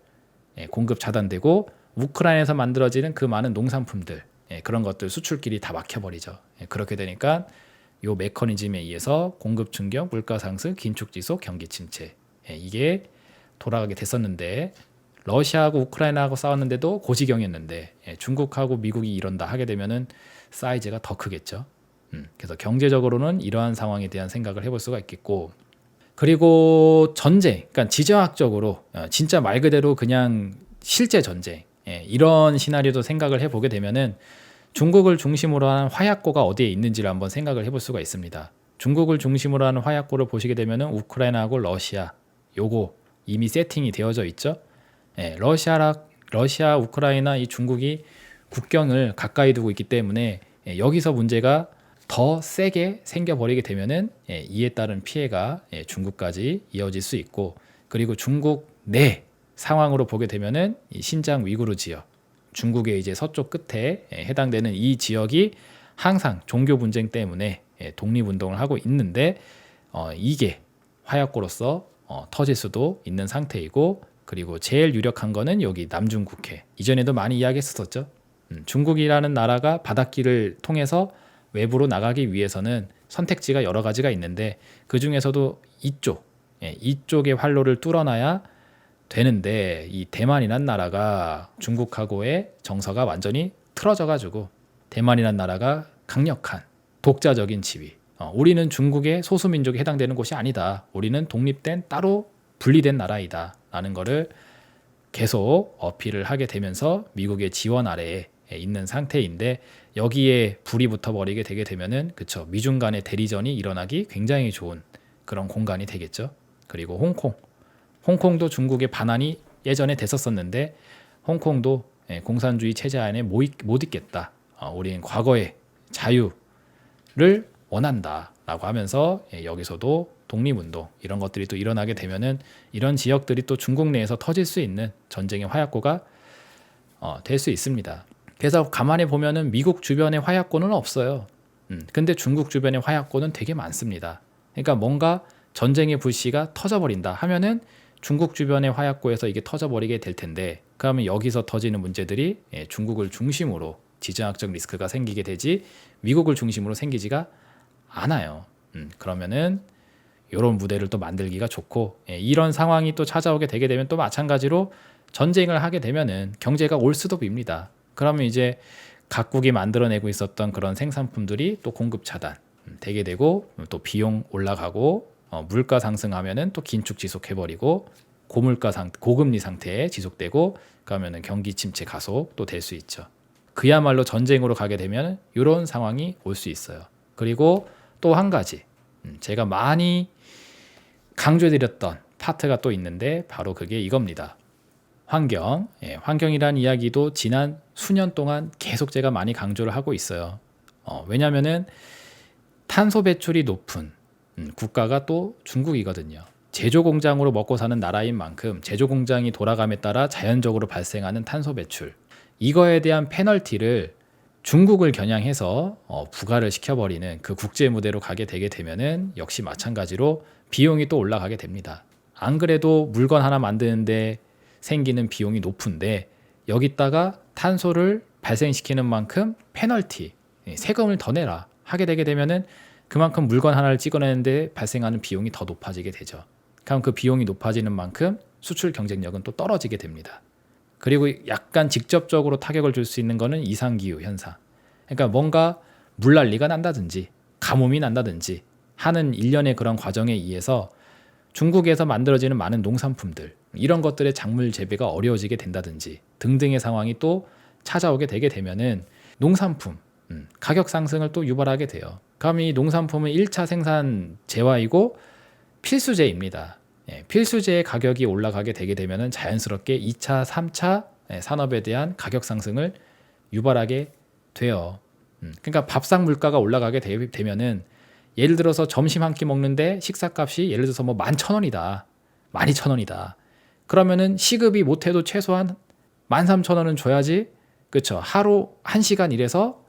공급 차단되고 우크라이나에서 만들어지는 그 많은 농산품들 그런 것들 수출길이 다 막혀버리죠. 그렇게 되니까 요 메커니즘에 의해서 공급 충격, 물가 상승, 긴축 지속, 경기 침체 이게 돌아가게 됐었는데 러시아하고 우크라이나하고 싸웠는데도 고지경이었는데 중국하고 미국이 이런다 하게 되면은 사이즈가 더 크겠죠. 그래서 경제적으로는 이러한 상황에 대한 생각을 해볼 수가 있겠고 그리고 전쟁, 그러니까 지정학적으로 진짜 말 그대로 그냥 실제 전쟁 이런 시나리오도 생각을 해보게 되면은 중국을 중심으로 한 화약고가 어디에 있는지를 한번 생각을 해볼 수가 있습니다. 중국을 중심으로 하는 화약고를 보시게 되면은 우크라이나하고 러시아 요거 이미 세팅이 되어져 있죠. 러시아, 우크라이나 이 중국이 국경을 가까이 두고 있기 때문에 여기서 문제가 더 세게 생겨버리게 되면은 이에 따른 피해가 중국까지 이어질 수 있고 그리고 중국 내 상황으로 보게 되면은 이 신장 위구르 지역, 중국의 이제 서쪽 끝에 해당되는 이 지역이 항상 종교 분쟁 때문에 독립운동을 하고 있는데 이게 화약고로서 터질 수도 있는 상태이고 그리고 제일 유력한 거는 여기 남중국해 이전에도 많이 이야기했었죠. 중국이라는 나라가 바닷길을 통해서 외부로 나가기 위해서는 선택지가 여러 가지가 있는데 그 중에서도 이쪽의 활로를 뚫어놔야 되는데 이 대만이란 나라가 중국하고의 정서가 완전히 틀어져 가지고 대만이란 나라가 강력한 독자적인 지위 우리는 중국의 소수민족에 해당되는 곳이 아니다. 우리는 독립된 따로 분리된 나라이다 라는 거를 계속 어필을 하게 되면서 미국의 지원 아래에 있는 상태인데 여기에 불이 붙어버리게 되게 되면은 그쵸 미중 간의 대리전이 일어나기 굉장히 좋은 그런 공간이 되겠죠. 그리고 홍콩도 중국의 반환이 예전에 됐었었는데 홍콩도 공산주의 체제 안에 못 있겠다. 우리는 과거의 자유를 원한다 라고 하면서 여기서도 독립운동 이런 것들이 또 일어나게 되면은 이런 지역들이 또 중국 내에서 터질 수 있는 전쟁의 화약고가 될 수 있습니다. 그래서 가만히 보면은 미국 주변에 화약고는 없어요. 근데 중국 주변에 화약고는 되게 많습니다. 그러니까 뭔가 전쟁의 불씨가 터져버린다 하면은 중국 주변의 화약고에서 이게 터져버리게 될 텐데 그러면 여기서 터지는 문제들이 중국을 중심으로 지정학적 리스크가 생기게 되지 미국을 중심으로 생기지가 않아요. 그러면은 이런 무대를 또 만들기가 좋고 이런 상황이 또 찾아오게 되게 되면 또 마찬가지로 전쟁을 하게 되면은 경제가 올 수도 빕니다. 그러면 이제 각국이 만들어내고 있었던 그런 생산품들이 또 공급 차단 되게 되고 또 비용 올라가고 물가 상승하면은 또 긴축 지속해버리고 고금리 상태에 지속되고 그러면은 경기 침체 가속 또 될 수 있죠. 그야말로 전쟁으로 가게 되면 이런 상황이 올 수 있어요. 그리고 또 한 가지 제가 많이 강조드렸던 파트가 또 있는데 바로 그게 이겁니다. 환경이란 이야기도 지난 수년 동안 계속 제가 많이 강조를 하고 있어요. 왜냐면은 탄소 배출이 높은 국가가 또 중국이거든요. 제조 공장으로 먹고 사는 나라인 만큼 제조 공장이 돌아감에 따라 자연적으로 발생하는 탄소 배출 이거에 대한 페널티를 중국을 겨냥해서 부과를 시켜버리는 그 국제 무대로 가게 되게 되면은 역시 마찬가지로 비용이 또 올라가게 됩니다. 안 그래도 물건 하나 만드는데 생기는 비용이 높은데 여기다가 탄소를 발생시키는 만큼 페널티, 세금을 더 내라 하게 되게 되면은 그만큼 물건 하나를 찍어내는데 발생하는 비용이 더 높아지게 되죠. 그럼 그 비용이 높아지는 만큼 수출 경쟁력은 또 떨어지게 됩니다. 그리고 약간 직접적으로 타격을 줄 수 있는 거는 이상기후 현상. 그러니까 뭔가 물난리가 난다든지 가뭄이 난다든지 하는 일련의 그런 과정에 의해서 중국에서 만들어지는 많은 농산품들, 이런 것들의 작물 재배가 어려워지게 된다든지 등등의 상황이 또 찾아오게 되게 되면은 농산품 가격 상승을 또 유발하게 돼요. 그럼 이 농산품은 1차 생산 재화이고 필수재입니다. 필수재의 가격이 올라가게 되게 되면은 자연스럽게 2차, 3차 산업에 대한 가격 상승을 유발하게 돼요. 그러니까 밥상 물가가 올라가게 되면은 예를 들어서 점심 한 끼 먹는데 식사값이 예를 들어서 뭐 11,000원이다. 12,000원이다. 그러면은 시급이 못해도 최소한 13,000원은 줘야지. 그렇죠. 하루 1시간 일해서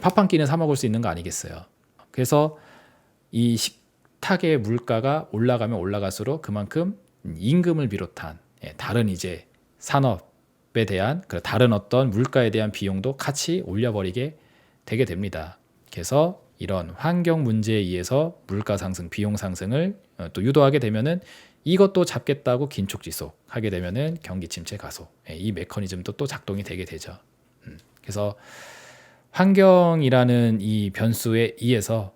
밥 한 끼는 사 먹을 수 있는 거 아니겠어요. 그래서 이 식탁의 물가가 올라가면 올라갈수록 그만큼 임금을 비롯한 다른 이제 산업에 대한 다른 어떤 물가에 대한 비용도 같이 올려버리게 되게 됩니다. 그래서 이런 환경 문제에 의해서 물가 상승, 비용 상승을 또 유도하게 되면은 이것도 잡겠다고 긴축지속 하게 되면은 경기 침체 가속, 이 메커니즘도 또 작동이 되게 되죠. 그래서 환경이라는 이 변수에 의해서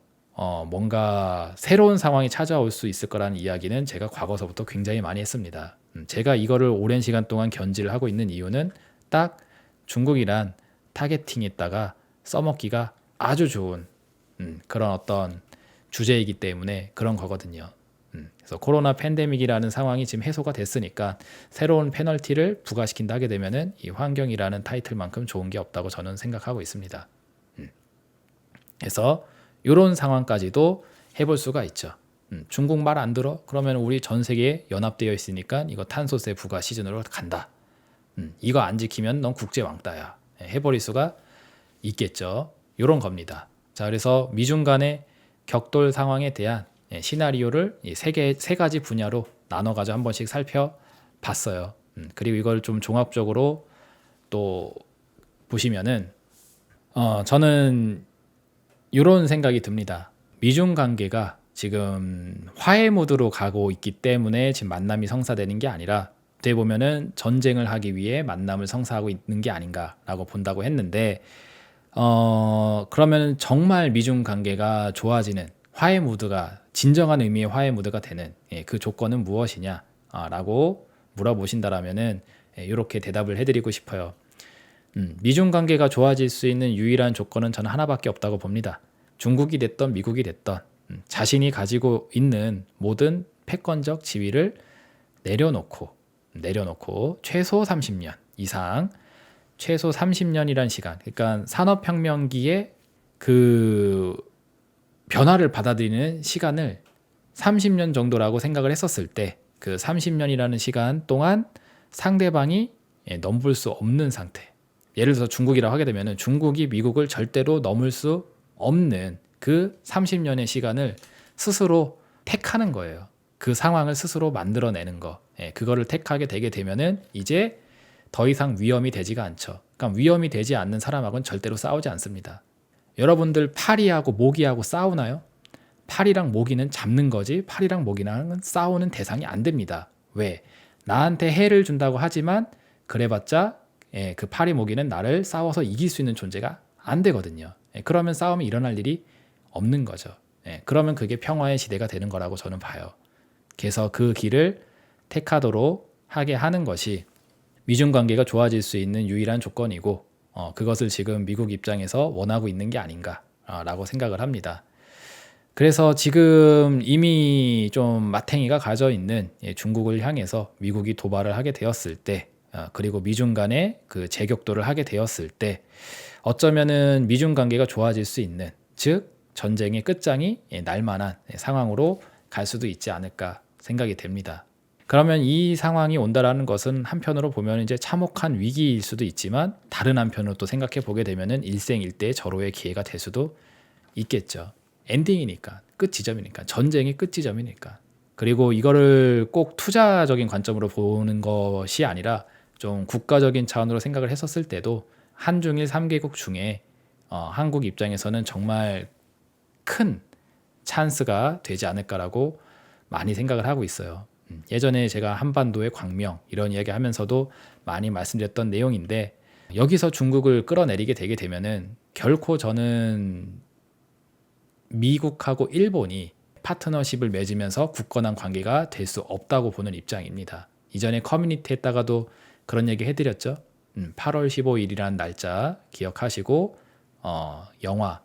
뭔가 새로운 상황이 찾아올 수 있을 거라는 이야기는 제가 과거서부터 굉장히 많이 했습니다. 제가 이거를 오랜 시간 동안 견지를 하고 있는 이유는 딱 중국이란 타겟팅에다가 써먹기가 아주 좋은 그런 어떤 주제이기 때문에 그런 거거든요. 그래서 코로나 팬데믹이라는 상황이 지금 해소가 됐으니까 새로운 페널티를 부과시킨다 하게 되면은 이 환경이라는 타이틀만큼 좋은 게 없다고 저는 생각하고 있습니다. 그래서 이런 상황까지도 해볼 수가 있죠. 중국말 안 들어? 그러면 우리 전 세계에 연합되어 있으니까 이거 탄소세 부과 시즌으로 간다. 이거 안 지키면 넌 국제 왕따야. 해버릴 수가 있겠죠. 이런 겁니다. 자, 그래서 미중 간의 격돌 상황에 대한 시나리오를 세 가지 분야로 나눠가지고 한 번씩 살펴봤어요. 그리고 이걸 좀 종합적으로 또 보시면은 저는 이런 생각이 듭니다. 미중 관계가 지금 화해 모드로 가고 있기 때문에 지금 만남이 성사되는 게 아니라 어떻게 보면은 전쟁을 하기 위해 만남을 성사하고 있는 게 아닌가라고 본다고 했는데 그러면 정말 미중 관계가 좋아지는 화해 무드가 진정한 의미의 화해 무드가 되는 그 조건은 무엇이냐 라고 물어보신다라면은 이렇게 대답을 해드리고 싶어요. 미중 관계가 좋아질 수 있는 유일한 조건은 저는 하나밖에 없다고 봅니다. 중국이 됐던 미국이 됐던 자신이 가지고 있는 모든 패권적 지위를 내려놓고 최소 30년 이상, 최소 30년이란 시간, 그러니까 산업혁명기에 그 변화를 받아들이는 시간을 30년 정도라고 생각을 했었을 때 그 30년이라는 시간 동안 상대방이 넘볼 수 없는 상태. 예를 들어서 중국이라고 하게 되면 중국이 미국을 절대로 넘을 수 없는 그 30년의 시간을 스스로 택하는 거예요. 그 상황을 스스로 만들어내는 거. 그거를 택하게 되게 되면은 이제 더 이상 위험이 되지가 않죠. 그러니까 위험이 되지 않는 사람하고는 절대로 싸우지 않습니다. 여러분들 파리하고 모기하고 싸우나요? 파리랑 모기는 잡는 거지 파리랑 모기랑은 싸우는 대상이 안 됩니다. 왜? 나한테 해를 준다고 하지만 그래봤자 그 파리 모기는 나를 싸워서 이길 수 있는 존재가 안 되거든요. 그러면 싸움이 일어날 일이 없는 거죠. 그러면 그게 평화의 시대가 되는 거라고 저는 봐요. 그래서 그 길을 택하도록 하게 하는 것이 미중 관계가 좋아질 수 있는 유일한 조건이고 그것을 지금 미국 입장에서 원하고 있는 게 아닌가라고 생각을 합니다. 그래서 지금 이미 좀 마탱이가 가져 있는 중국을 향해서 미국이 도발을 하게 되었을 때 그리고 미중 간의 그 재격돌을 하게 되었을 때 어쩌면은 미중 관계가 좋아질 수 있는, 즉 전쟁의 끝장이 날 만한 상황으로 갈 수도 있지 않을까 생각이 됩니다. 그러면 이 상황이 온다라는 것은 한편으로 보면 이제 참혹한 위기일 수도 있지만 다른 한편으로 또 생각해 보게 되면은 일생일대의 절호의 기회가 될 수도 있겠죠. 엔딩이니까, 끝 지점이니까, 전쟁의 끝 지점이니까. 그리고 이거를 꼭 투자적인 관점으로 보는 것이 아니라 좀 국가적인 차원으로 생각을 했었을 때도 한중일 3개국 중에 한국 입장에서는 정말 큰 찬스가 되지 않을까라고 많이 생각을 하고 있어요. 예전에 제가 한반도의 광명 이런 이야기 하면서도 많이 말씀드렸던 내용인데, 여기서 중국을 끌어내리게 되게 되면은 결코 저는 미국하고 일본이 파트너십을 맺으면서 굳건한 관계가 될 수 없다고 보는 입장입니다. 이전에 커뮤니티에다가도 그런 얘기 해드렸죠. 8월 15일이라는 날짜 기억하시고 영화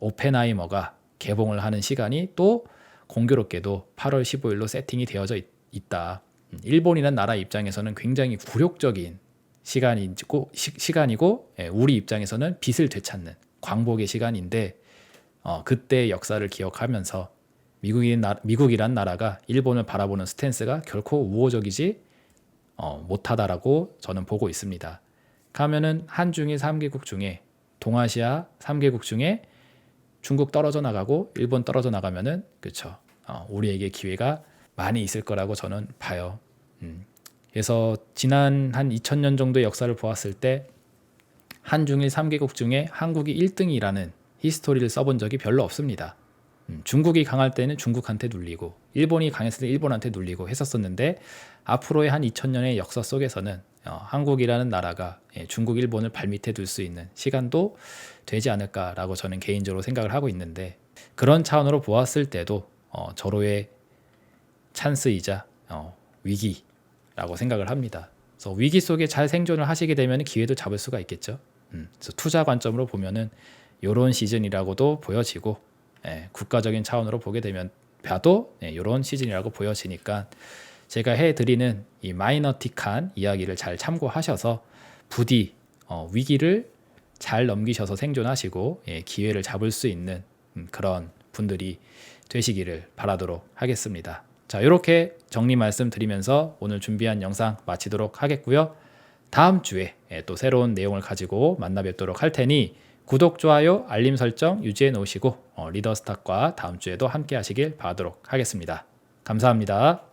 오펜하이머가 개봉을 하는 시간이 또 공교롭게도 8월 15일로 세팅이 되어져 있다. 일본이라는 나라 입장에서는 굉장히 굴욕적인 시간이고 우리 입장에서는 빛을 되찾는 광복의 시간인데, 그때의 역사를 기억하면서 미국이란 나라가 일본을 바라보는 스탠스가 결코 우호적이지 못하다라고 저는 보고 있습니다. 가면은 한중일 3개국 중에, 동아시아 3개국 중에 중국 떨어져 나가고 일본 떨어져 나가면은 그렇죠. 우리에게 기회가 많이 있을 거라고 저는 봐요. 그래서 지난 한 2000년 정도의 역사를 보았을 때 한중일 3개국 중에 한국이 1등이라는 히스토리를 써본 적이 별로 없습니다. 중국이 강할 때는 중국한테 눌리고 일본이 강했을 때 일본한테 눌리고 했었었는데, 앞으로의 한 2000년의 역사 속에서는 한국이라는 나라가 중국, 일본을 발밑에 둘 수 있는 시간도 되지 않을까라고 저는 개인적으로 생각을 하고 있는데, 그런 차원으로 보았을 때도 절호의 찬스이자 위기라고 생각을 합니다. 그래서 위기 속에 잘 생존을 하시게 되면 기회도 잡을 수가 있겠죠. 그래서 투자 관점으로 보면은 이런 시즌이라고도 보여지고, 국가적인 차원으로 보게 되면 봐도 이런 시즌이라고 보여지니까, 제가 해드리는 이 마이너틱한 이야기를 잘 참고하셔서 부디 위기를 잘 넘기셔서 생존하시고 기회를 잡을 수 있는 그런 분들이 되시기를 바라도록 하겠습니다. 자, 이렇게 정리 말씀드리면서 오늘 준비한 영상 마치도록 하겠고요. 다음 주에 또 새로운 내용을 가지고 만나 뵙도록 할 테니 구독, 좋아요, 알림 설정 유지해 놓으시고 리더스탁과 다음 주에도 함께 하시길 바라도록 하겠습니다. 감사합니다.